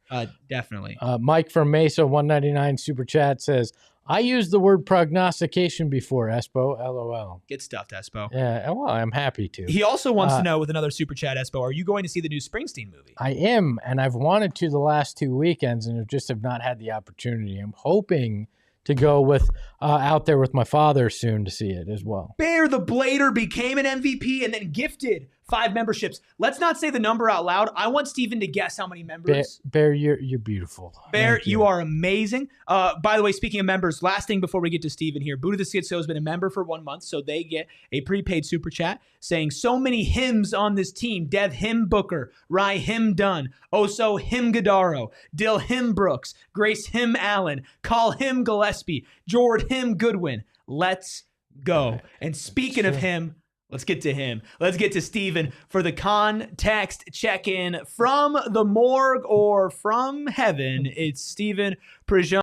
Definitely. Mike from Mesa 199 Super Chat says, I used the word prognostication before, Espo. LOL. Get stuffed, Espo. Yeah, well, I'm happy to. He also wants to know with another Super Chat, Espo, are you going to see the new Springsteen movie? I am, and I've wanted to the last 2 weekends and have not had the opportunity. I'm hoping to go with out there with my father soon to see it as well. Bear the Blader became an MVP and then gifted 5 memberships. Let's not say the number out loud. I want Stephen to guess how many members. Bear, you're beautiful. Bear, you are amazing. By the way, speaking of members, last thing before we get to Stephen here, Buddha the Schizo has been a member for 1 month, so they get a prepaid super chat saying so many hymns on this team. Dev him Booker, Rye him Dunn, Oso him Ighodaro, Dill him Brooks, Grace him Allen, Call him Gillespie, Jord him Goodwin. Let's go. And speaking of him, let's get to him. Let's get to Stephen for the context check-in from the morgue or from heaven. It's Stephen Prejean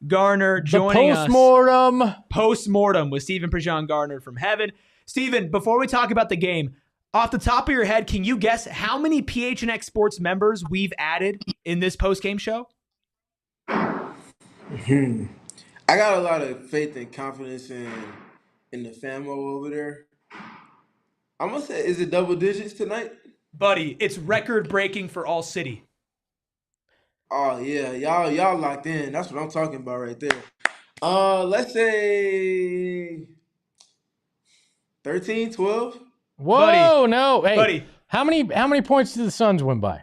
Garner joining us. Postmortem with Stephen Prejean Garner from heaven. Stephen, before we talk about the game, off the top of your head, can you guess how many PHNX Sports members we've added in this post-game show? I got a lot of faith and confidence in the famo over there. I'm gonna say, is it double digits tonight? Buddy, it's record-breaking for all city. Oh yeah, y'all locked in. That's what I'm talking about right there. Let's say 13, 12. Whoa, buddy, no, hey, buddy. How many points did the Suns win by?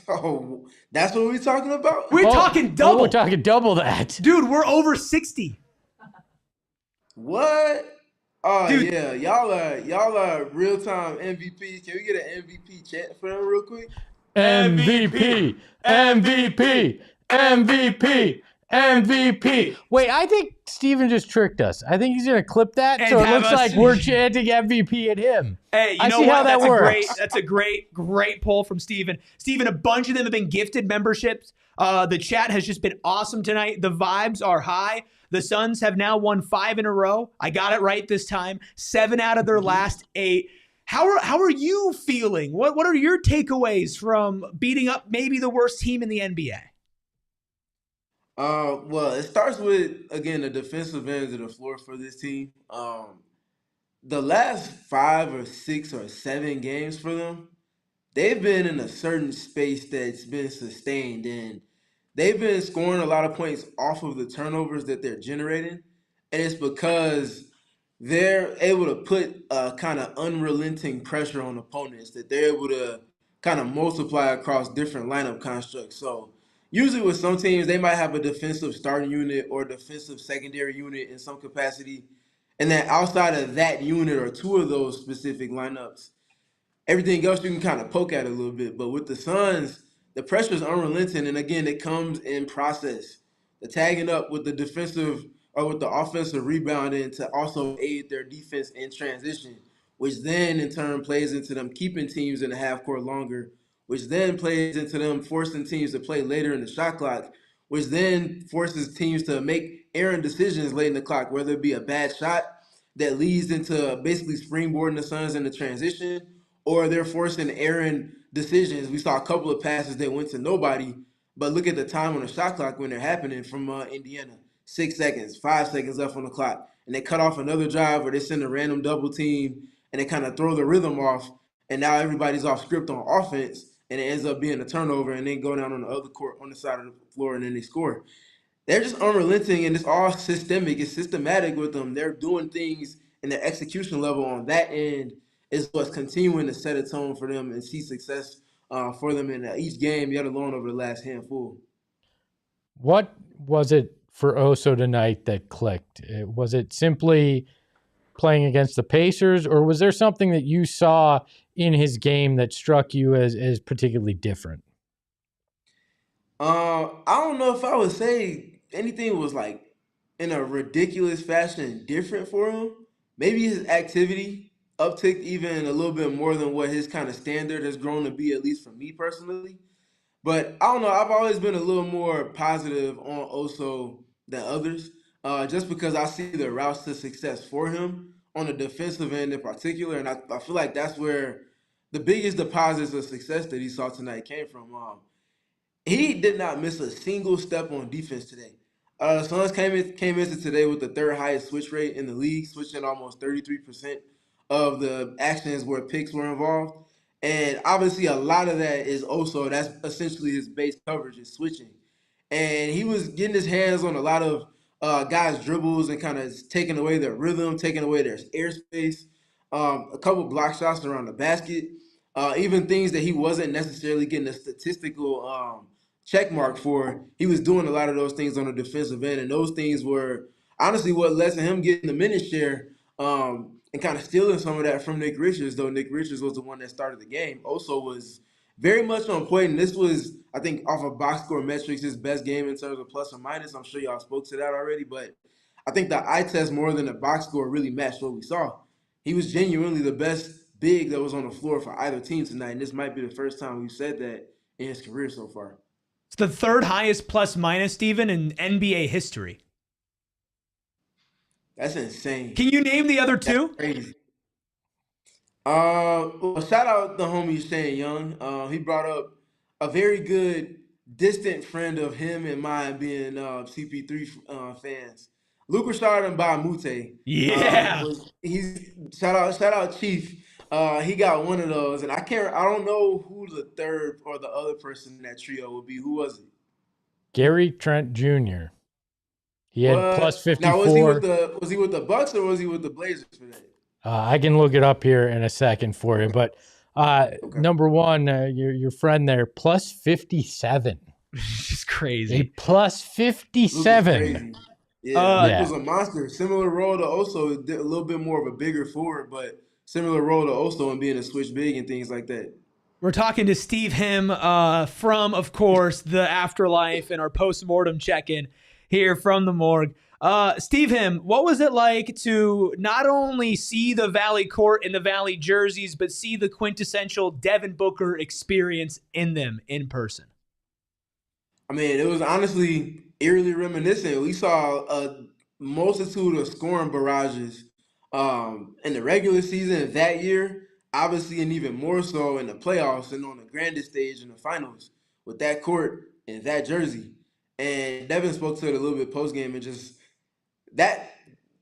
Oh, that's what we're talking about? We're talking double. We're talking double that. Dude, we're over 60. What? Oh Dude. yeah, y'all are real-time MVP. Can we get an MVP chat for them real quick? MVP, MVP, MVP, MVP. Wait, I think Steven just tricked us. I think he's going to clip that, And so it have looks us- like we're chanting MVP at him. Hey, you I know see what? how that works. That's a great poll from Steven. Steven, a bunch of them have been gifted memberships. The chat has just been awesome tonight. The vibes are high. The Suns have now won 5 in a row. I got it right this time. 7 out of their last 8. How are you feeling? What are your takeaways from beating up maybe the worst team in the NBA? Well, it starts with, again, the defensive ends of the floor for this team. The last 5 or 6 or 7 games for them, they've been in a certain space that's been sustained, and they've been scoring a lot of points off of the turnovers that they're generating, and it's because they're able to put kind of unrelenting pressure on opponents that they're able to kind of multiply across different lineup constructs. So usually with some teams, they might have a defensive starting unit or defensive secondary unit in some capacity. And then outside of that unit or 2 of those specific lineups, everything else you can kind of poke at a little bit. But with the Suns, the pressure is unrelenting. And again, it comes in process. The tagging up with the defensive or with the offensive rebounding to also aid their defense in transition, which then in turn plays into them keeping teams in the half court longer, which then plays into them forcing teams to play later in the shot clock, which then forces teams to make errant decisions late in the clock, whether it be a bad shot that leads into basically springboarding the Suns into transition, or they're forcing errant decisions. We saw a couple of passes that went to nobody, but look at the time on the shot clock when they're happening from Indiana. 6 seconds, 5 seconds left on the clock, and they cut off another drive where they send a random double team and they kind of throw the rhythm off, and now everybody's off script on offense, and it ends up being a turnover, and then go down on the other court on the side of the floor, and then they score. They're just unrelenting, and it's all systemic. It's systematic with them. They're doing things, and their execution level on that end is what's continuing to set a tone for them and see success for them in each game, yet alone over the last handful. What was it for Oso tonight that clicked? Was it simply playing against the Pacers, or was there something that you saw in his game that struck you as particularly different? I don't know if I would say anything was like in a ridiculous fashion different for him. Maybe his activity upticked even a little bit more than what his kind of standard has grown to be, at least for me personally. But I don't know. I've always been a little more positive on Oso than others. just because I see the routes to success for him on the defensive end in particular. And I feel like that's where the biggest deposits of success that he saw tonight came from. He did not miss a single step on defense today. Suns came into today with the third highest switch rate in the league, switching almost 33% of the actions where picks were involved. And obviously, a lot of that is also that's essentially his base coverage is switching. And he was getting his hands on a lot of guys' dribbles and kind of taking away their rhythm, taking away their airspace, a couple block shots around the basket, even things that he wasn't necessarily getting a statistical check mark for. He was doing a lot of those things on the defensive end, and those things were honestly what led to him getting the minute share and kind of stealing some of that from Nick Richards, though Nick Richards was the one that started the game. Also was very much on point, and this was, I think, off of box score metrics, his best game in terms of plus or minus. I'm sure y'all spoke to that already, but I think the eye test more than the box score really matched what we saw. He was genuinely the best big that was on the floor for either team tonight, and this might be the first time we've said that in his career so far. It's the third highest plus minus, Stephen, in NBA history. That's insane. Can you name the other two? That's crazy. Well, shout out the homie Shane Young. He brought up a very good distant friend of him and mine being CP3 fans. Luke Richard and Bamute. Yeah. He's shout out Chief. He got one of those, and I don't know who the third or the other person in that trio would be. Who was it? Gary Trent Jr. He had plus 54. Now was he with the Bucks or was he with the Blazers for that? I can look it up here in a second for you, but Okay. number one, your friend there, plus 57. It's crazy. A plus 57. Yeah, it was a monster. Similar role to Oso, a little bit more of a bigger forward, but similar role to Oso and being a switch big and things like that. We're talking to Steve Him from, of course, the Afterlife and our post-mortem check-in here from the Morg. Steve Him, what was it like to not only see the Valley Court in the Valley jerseys, but see the quintessential Devin Booker experience in them in person? I mean, it was honestly eerily reminiscent. We saw a multitude of scoring barrages in the regular season that year, obviously, and even more so in the playoffs and on the grandest stage in the finals with that court and that jersey. And Devin spoke to it a little bit post-game, and just that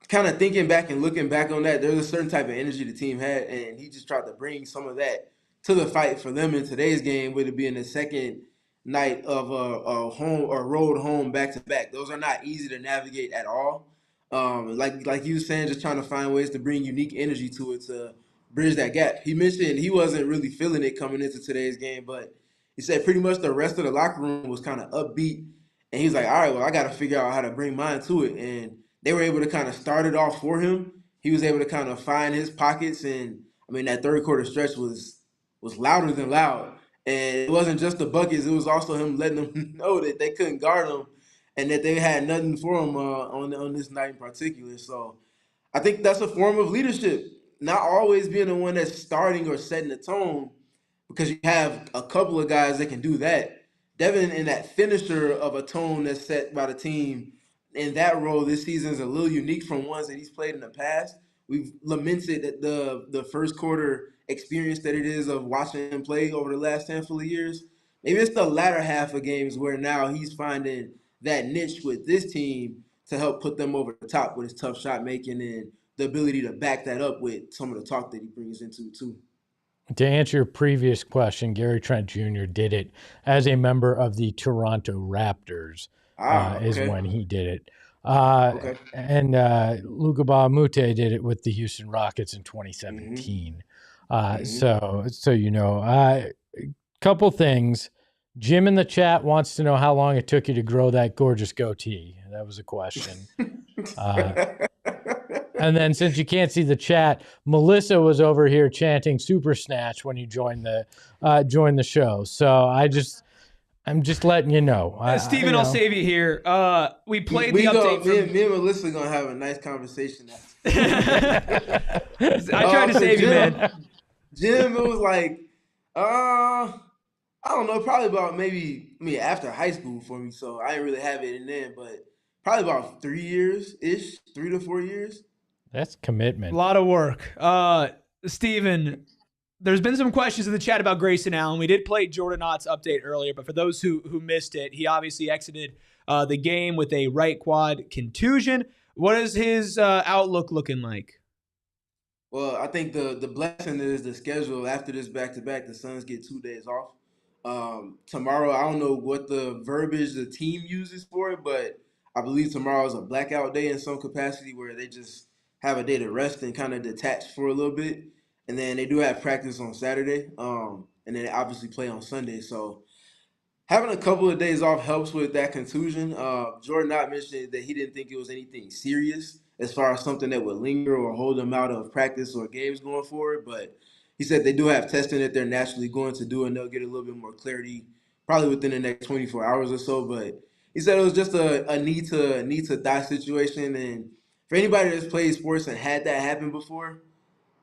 kind of thinking back and looking back on that, there's a certain type of energy the team had, and he just tried to bring some of that to the fight for them in today's game, with it being the second night of a home or road home back-to-back. Those are not easy to navigate at all. Like you were saying, just trying to find ways to bring unique energy to it to bridge that gap. He mentioned he wasn't really feeling it coming into today's game, but he said pretty much the rest of the locker room was kind of upbeat. And he's like, all right, well, I got to figure out how to bring mine to it. And they were able to kind of start it off for him. He was able to kind of find his pockets. And, I mean, that third quarter stretch was louder than loud. And it wasn't just the buckets. It was also him letting them know that they couldn't guard him and that they had nothing for him on this night in particular. So I think that's a form of leadership, not always being the one that's starting or setting the tone, because you have a couple of guys that can do that. Devin, in that finisher of a tone that's set by the team in that role this season, is a little unique from ones that he's played in the past. We've lamented the first quarter experience that it is of watching him play over the last handful of years. Maybe it's the latter half of games where now he's finding that niche with this team to help put them over the top with his tough shot making and the ability to back that up with some of the talk that he brings into it too. To answer your previous question, Gary Trent Jr. did it as a member of the Toronto Raptors, is when he did it. And Luka Bamute did it with the Houston Rockets in 2017. So you know, couple things. Jim in the chat wants to know how long it took you to grow that gorgeous goatee. That was a question. And then, since you can't see the chat, Melissa was over here chanting "Super Snatch" when you joined the show. So I'm just letting you know. Stephen, I'll save you here. We played the update. Me and Melissa are gonna have a nice conversation. I tried to save you, man. Jim, it was like, I don't know, probably about maybe after high school for me. So I didn't really have it in then, but probably about 3 years-ish, 3 to 4 years. That's A commitment. lot of work. Stephen, there's been some questions in the chat about Grayson Allen. We did play Jordan Ott's update earlier, but for those who missed it, he obviously exited the game with a right quad contusion. What is his outlook looking like? Well, I think the blessing is the schedule after this back-to-back, the Suns get 2 days off. Tomorrow, I don't know what the verbiage the team uses for it, but I believe tomorrow is a blackout day in some capacity where they just have a day to rest and kind of detach for a little bit. And then they do have practice on Saturday, and then they obviously play on Sunday. So having a couple of days off helps with that contusion. Jordan Knott mentioned that he didn't think it was anything serious as far as something that would linger or hold him out of practice or games going forward. But he said they do have testing that they're naturally going to do, and they'll get a little bit more clarity probably within the next 24 hours or so. But he said it was just a need to die situation. And for anybody that's played sports and had that happen before,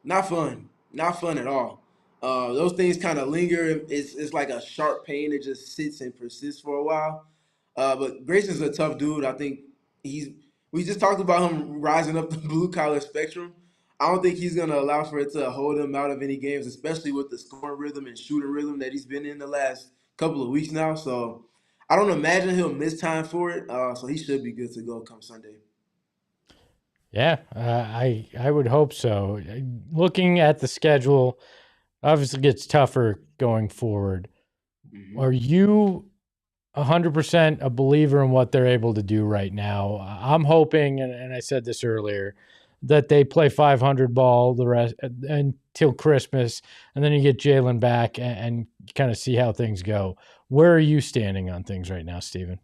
not fun. Not fun at all. Those things kind of linger. It's like a sharp pain that just sits and persists for a while. But Grayson's a tough dude. I think we just talked about him rising up the blue collar spectrum. I don't think he's gonna allow for it to hold him out of any games, especially with the scoring rhythm and shooting rhythm that he's been in the last couple of weeks now. So I don't imagine he'll miss time for it. So he should be good to go come Sunday. Yeah, I would hope so. Looking at the schedule, obviously gets tougher going forward. Mm-hmm. Are you 100% a believer in what they're able to do right now? I'm hoping, and I said this earlier, that they play 500 ball the rest until Christmas, and then you get Jalen back and kind of see how things go. Where are you standing on things right now, Stephen?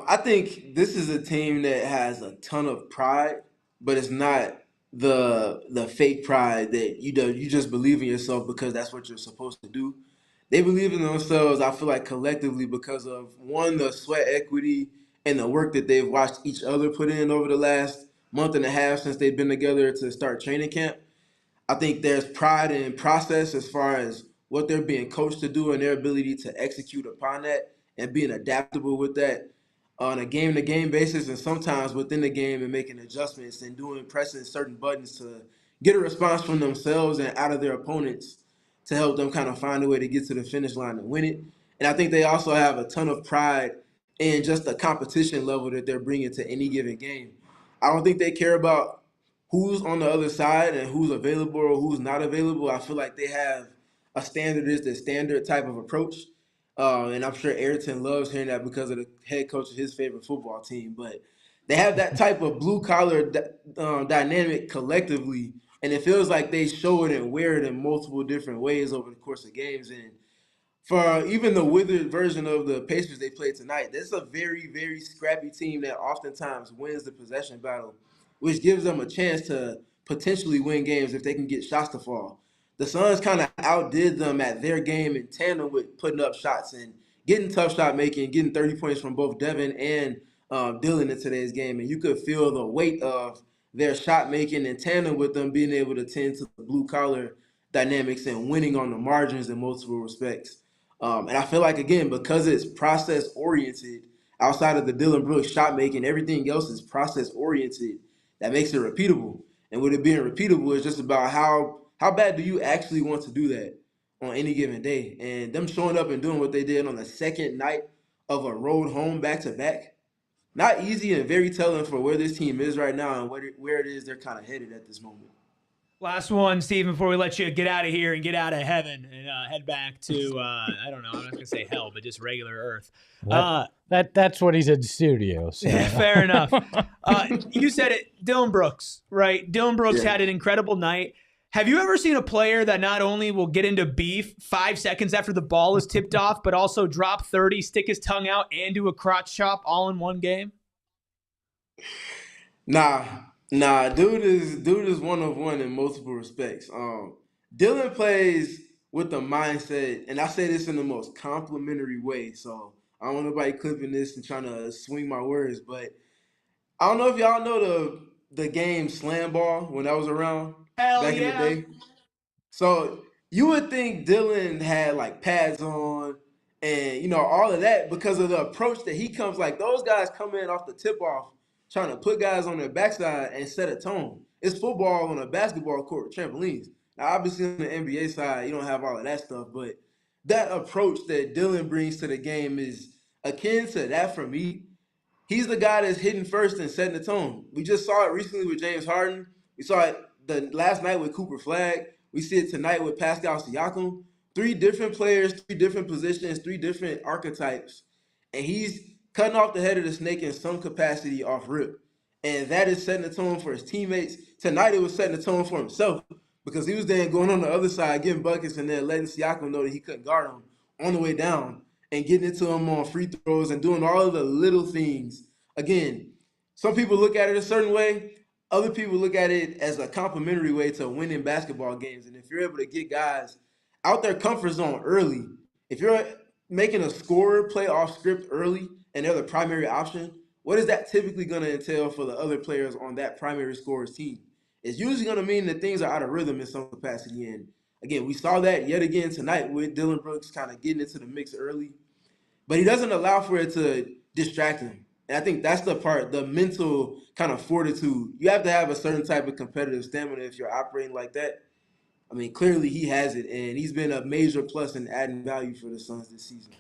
I think this is a team that has a ton of pride, but it's not the fake pride that you just believe in yourself because that's what you're supposed to do. They believe in themselves, I feel like collectively because of one, the sweat equity and the work that they've watched each other put in over the last month and a half since they've been together to start training camp. I think there's pride in process as far as what they're being coached to do and their ability to execute upon that and being adaptable with that on a game-to-game basis and sometimes within the game and making adjustments and pressing certain buttons to get a response from themselves and out of their opponents to help them kind of find a way to get to the finish line and win it. And I think they also have a ton of pride in just the competition level that they're bringing to any given game. I don't think they care about who's on the other side and who's available or who's not available. I feel like they have a standard is the standard type of approach. And I'm sure Ayrton loves hearing that because of the head coach of his favorite football team. But they have that type of blue collar dynamic collectively, and it feels like they show it and wear it in multiple different ways over the course of games. And for even the withered version of the Pacers they played tonight, this is a very, very scrappy team that oftentimes wins the possession battle, which gives them a chance to potentially win games if they can get shots to fall. The Suns kind of outdid them at their game in tandem with putting up shots and getting tough shot making, getting 30 points from both Devin and Dillon in today's game. And you could feel the weight of their shot making in tandem with them being able to tend to the blue collar dynamics and winning on the margins in multiple respects. And I feel like, again, because it's process oriented, outside of the Dillon Brooks shot making, everything else is process oriented. That makes it repeatable. And with it being repeatable, it's just about how bad do you actually want to do that on any given day? And them showing up and doing what they did on the second night of a road home back to back, not easy and very telling for where this team is right now and where it is they're kind of headed at this moment. Last one, Steve, before we let you get out of here and get out of heaven and head back to, I don't know, I'm not going to say hell, but just regular Earth. That's what he's in the studio. So. Fair enough. You said it, Dillon Brooks, right? Dillon Brooks had an incredible night. Have you ever seen a player that not only will get into beef 5 seconds after the ball is tipped off, but also drop 30, stick his tongue out, and do a crotch chop all in one game? Nah, dude is one of one in multiple respects. Dillon plays with the mindset, and I say this in the most complimentary way. So I don't want nobody clipping this and trying to swing my words, but I don't know if y'all know the game Slam Ball when that was around back in the day. So you would think Dillon had like pads on And, all of that because of the approach that he comes, like those guys come in off the tip-off trying to put guys on their backside and set a tone. It's football on a basketball court with trampolines. Now, obviously, on the NBA side, you don't have all of that stuff, but that approach that Dillon brings to the game is akin to that for me. He's the guy that's hitting first and setting the tone. We just saw it recently with James Harden. We saw it the last night with Cooper Flagg. We see it tonight with Pascal Siakam. 3 different players, 3 different positions, 3 different archetypes. And he's cutting off the head of the snake in some capacity off rip. And that is setting the tone for his teammates. Tonight it was setting the tone for himself because he was then going on the other side, getting buckets and then letting Siakam know that he couldn't guard him on the way down and getting into him on free throws and doing all of the little things. Again, some people look at it a certain way. Other people look at it as a complimentary way to winning basketball games. And if you're able to get guys out their comfort zone early, if you're making a scorer play off script early and they're the primary option, what is that typically going to entail for the other players on that primary scorer's team? It's usually going to mean that things are out of rhythm in some capacity. And again, we saw that yet again tonight with Dillon Brooks kind of getting into the mix early. But he doesn't allow for it to distract him. And I think that's the part, the mental kind of fortitude. You have to have a certain type of competitive stamina if you're operating like that. I mean, clearly he has it, and he's been a major plus in adding value for the Suns this season.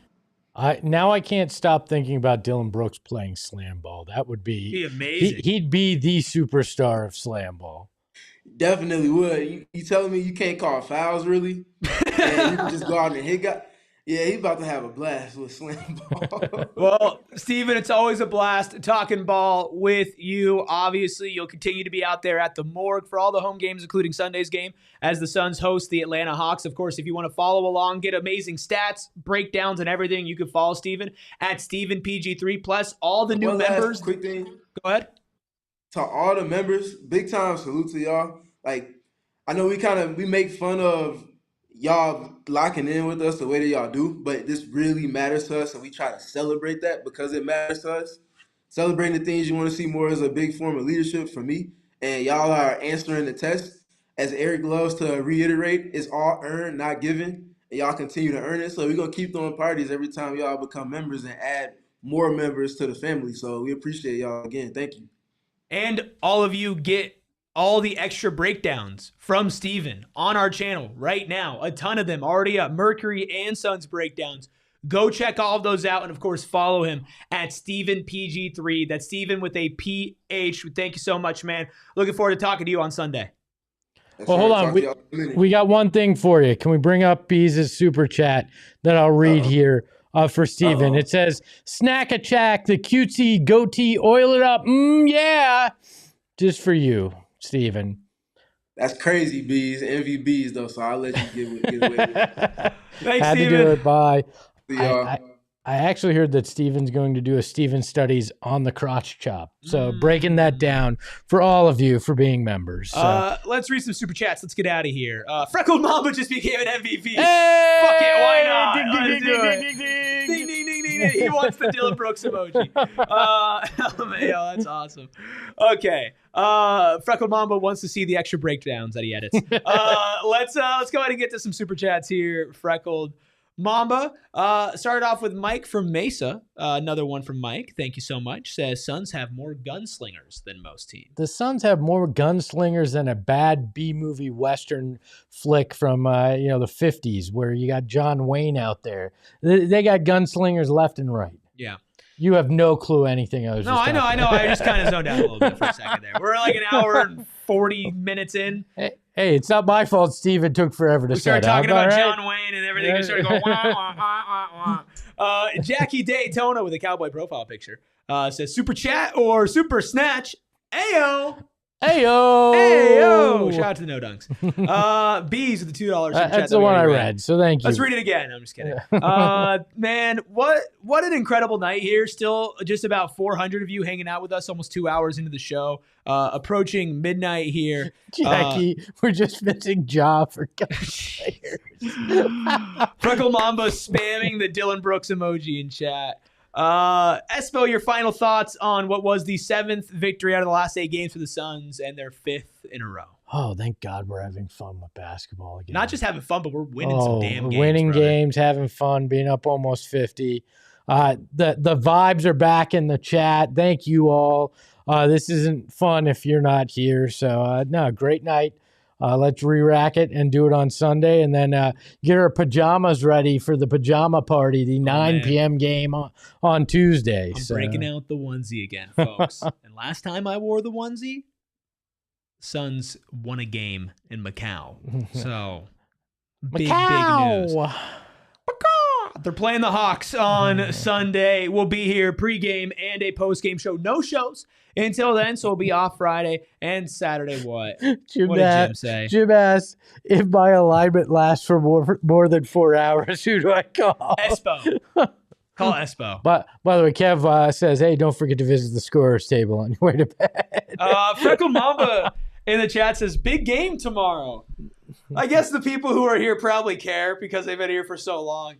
Now I can't stop thinking about Dillon Brooks playing slam ball. That would be amazing. He'd be the superstar of slam ball. Definitely would. You telling me you can't call fouls, really? And you can just go out and hit guys? Yeah, he's about to have a blast with slam ball. Well, Stephen, it's always a blast talking ball with you. Obviously, you'll continue to be out there at the Morg for all the home games, including Sunday's game, as the Suns host the Atlanta Hawks. Of course, if you want to follow along, get amazing stats, breakdowns, and everything, you can follow Stephen at StephenPG3. Plus, all the new members. Quick thing. Go ahead. To all the members, big time salute to y'all. Like, I know we make fun of y'all locking in with us the way that y'all do, but this really matters to us, and we try to celebrate that because it matters to us. Celebrating the things you want to see more is a big form of leadership for me, and y'all are answering the test. As Erik loves to reiterate, it's all earned, not given, and y'all continue to earn it. So we're going to keep throwing parties every time y'all become members and add more members to the family. So we appreciate y'all again. Thank you. And all of you get all the extra breakdowns from Stephen on our channel right now. A ton of them already up. Mercury and Suns breakdowns. Go check all of those out. And, of course, follow him at StephenPG3. That's Stephen with a PH. Thank you so much, man. Looking forward to talking to you on Sunday. Well, hold on. We got one thing for you. Can we bring up Bees' super chat that I'll read here for Stephen? It says, snack a chack, the cutesy goatee, oil it up. Yeah. Just for you, Stephen. That's crazy, Bees. MVBs, though, so I'll let you get away with it. Thanks, Had Stephen. to do it. Bye. I I actually heard that Stephen's going to do a Stephen Studies on the crotch chop. So breaking that down for all of you for being members. So. Let's read some super chats. Let's get out of here. Freckled Mamba just became an MVP. Hey! Fuck it, why not? Ding, ding, Let's ding, do ding, it. ding, ding, Ding, ding, ding, ding, ding. He wants the Dillon Brooks emoji. That's awesome. Okay. Freckled Mamba wants to see the extra breakdowns that he edits. Let's go ahead and get to some super chats here. Freckled Mamba started off with Mike from Mesa. Another one from Mike. Thank you so much. Says Suns have more gunslingers than most teams. The Suns have more gunslingers than a bad B-movie Western flick from the 50s where you got John Wayne out there. They got gunslingers left and right. Yeah. You have no clue anything I was No, I know. I just kind of zoned out a little bit for a second there. We're like an hour and 40 minutes in. Hey, it's not my fault Steven took forever to set up. We started talking about right? John Wayne and everything. We started going, wah, wah, wah, wah, wah. Jackie Daytona with a cowboy profile picture says, super chat or super snatch. Ayo. Ayo. Ayo. Shout out to the No Dunks. Bees with the $2 super chat. That's the one I read, so thank you. Let's read it again. I'm just kidding. Man, what an incredible night here. Still just about 400 of you hanging out with us almost 2 hours into the show. Approaching midnight here. Jackie, we're just missing Ja for players. Freckle Mamba spamming the Dillon Brooks emoji in chat. Espo, your final thoughts on what was the 7th victory out of the last 8 games for the Suns and their 5th in a row? Oh, thank God we're having fun with basketball again. Not just having fun, but we're winning some damn games. Winning brother. games, having fun, being up almost 50. The vibes are back in the chat. Thank you all. This isn't fun if you're not here. So, no, great night. Let's re-rack it and do it on Sunday, and then get our pajamas ready for the pajama party, the 9 p.m. game on Tuesday. I'm breaking out the onesie again, folks. And last time I wore the onesie, Suns won a game in Macau. So, big news. They're playing the Hawks on Sunday. We'll be here pregame and a postgame show. No shows until then, so we'll be off Friday and Saturday. What? What did Jim say? Jim asked, if my alignment lasts for more than 4 hours, who do I call? Espo. Call Espo. But by the way, Kev says, hey, don't forget to visit the scorer's table on your way to bed. Freckle Mamba in the chat says, big game tomorrow. I guess the people who are here probably care because they've been here for so long.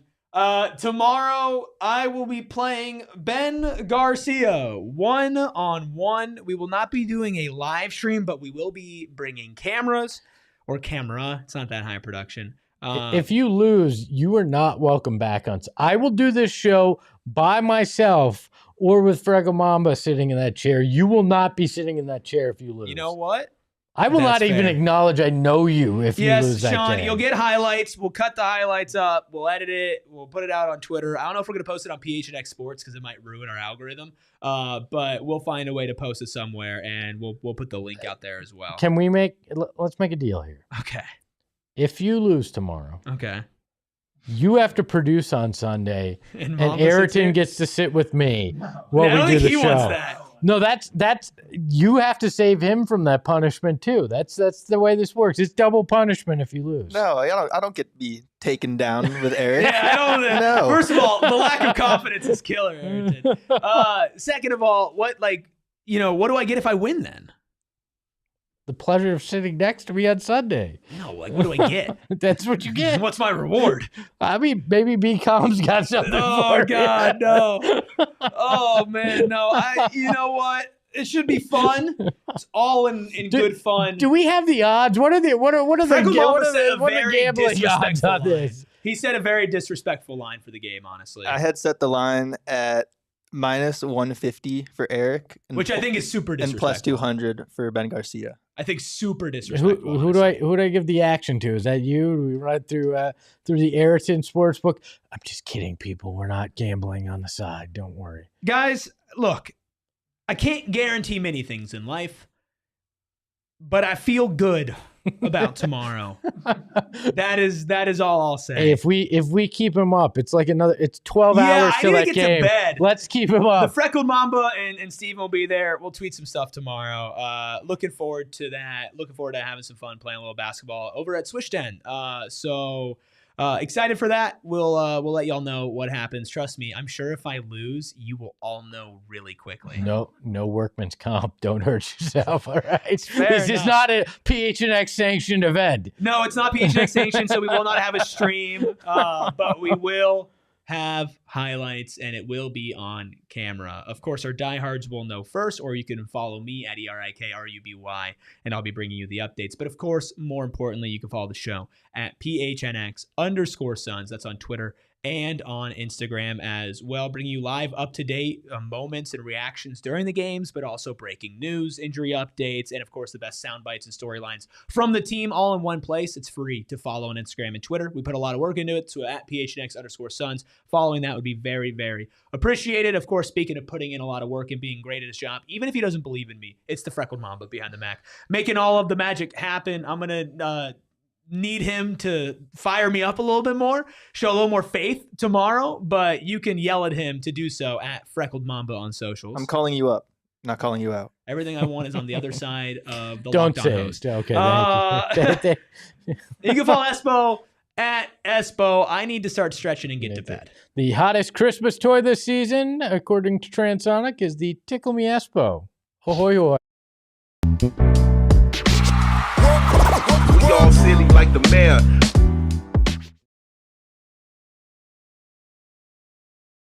Tomorrow, I will be playing Ben Garcia 1-on-1. We will not be doing a live stream, but we will be bringing cameras or camera. It's not that high production. If you lose, you are not welcome back on. I will do this show by myself or with Freckle Mamba sitting in that chair. You will not be sitting in that chair if you lose. You know what? I will not even acknowledge I know you if you lose that game. Yes, Sean, you'll get highlights. We'll cut the highlights up. We'll edit it. We'll put it out on Twitter. I don't know if we're going to post it on PHNX Sports because it might ruin our algorithm. But we'll find a way to post it somewhere, and we'll put the link out there as well. Let's make a deal here. Okay. If you lose tomorrow, okay, you have to produce on Sunday, and Ayrton gets to sit with me while we do the show. Wants that. No, that's you have to save him from that punishment too. That's the way this works. It's double punishment if you lose. No, I don't get to be taken down with Erik. Yeah, I don't. No. First of all, the lack of confidence is killer, Ayrton. Second of all, what do I get if I win then? The pleasure of sitting next to me on Sunday. No, what do I get? That's what you get. What's my reward? I mean, maybe B-Com's got something for God, you. no. Oh, man, no. You know what? It should be fun. It's all in good fun. Do we have the odds? What are the gambling odds on this? He said a very disrespectful line for the game, honestly. I had set the line at -150 for Erik, which I think is super disrespectful. And plus 200 for Ben Garcia. I think super disrespectful. Who do I give the action to? Is that you? Do we run through the Ayrton Sportsbook? I'm just kidding, people. We're not gambling on the side. Don't worry, guys. Look, I can't guarantee many things in life, but I feel good about tomorrow. That is all I'll say. Hey, if we keep him up, it's 12 hours till that game. To bed. Let's keep him up. The Freckled Mamba and Steve will be there. We'll tweet some stuff tomorrow. Looking forward to that. Looking forward to having some fun playing a little basketball over at Swish Den. Excited for that. We'll let y'all know what happens. Trust me, I'm sure if I lose, you will all know really quickly. No workman's comp. Don't hurt yourself. All right. This is not a PHNX sanctioned event. No, it's not PHNX sanctioned, so we will not have a stream. But we will have highlights, and it will be on camera. Of course, our diehards will know first, or you can follow me at ERIKRUBY, and I'll be bringing you the updates. But of course, more importantly, you can follow the show at PHNX_Suns. That's on Twitter and on Instagram as well, bringing you live up-to-date moments and reactions during the games, but also breaking news, injury updates, and of course the best sound bites and storylines from the team all in one place. It's free to follow on Instagram and Twitter. We put a lot of work into it, so at PHNX_Suns. Following that would be very, very appreciated. Of course, speaking of putting in a lot of work and being great at his job, even if he doesn't believe in me, it's the Freckled Mamba behind the Mac, making all of the magic happen. I'm going to need him to fire me up a little bit more, show a little more faith tomorrow, but you can yell at him to do so at Freckled Mamba on socials. I'm calling you up, not calling you out. Everything I want is on the other side of the Don't lockdown say host. it. Okay, thank you. You can follow Espo at Espo. I need to start stretching and get to bed. The hottest Christmas toy this season, according to Transonic, is the Tickle Me Espo. Ho hoi hoi. We all silly like the mayor.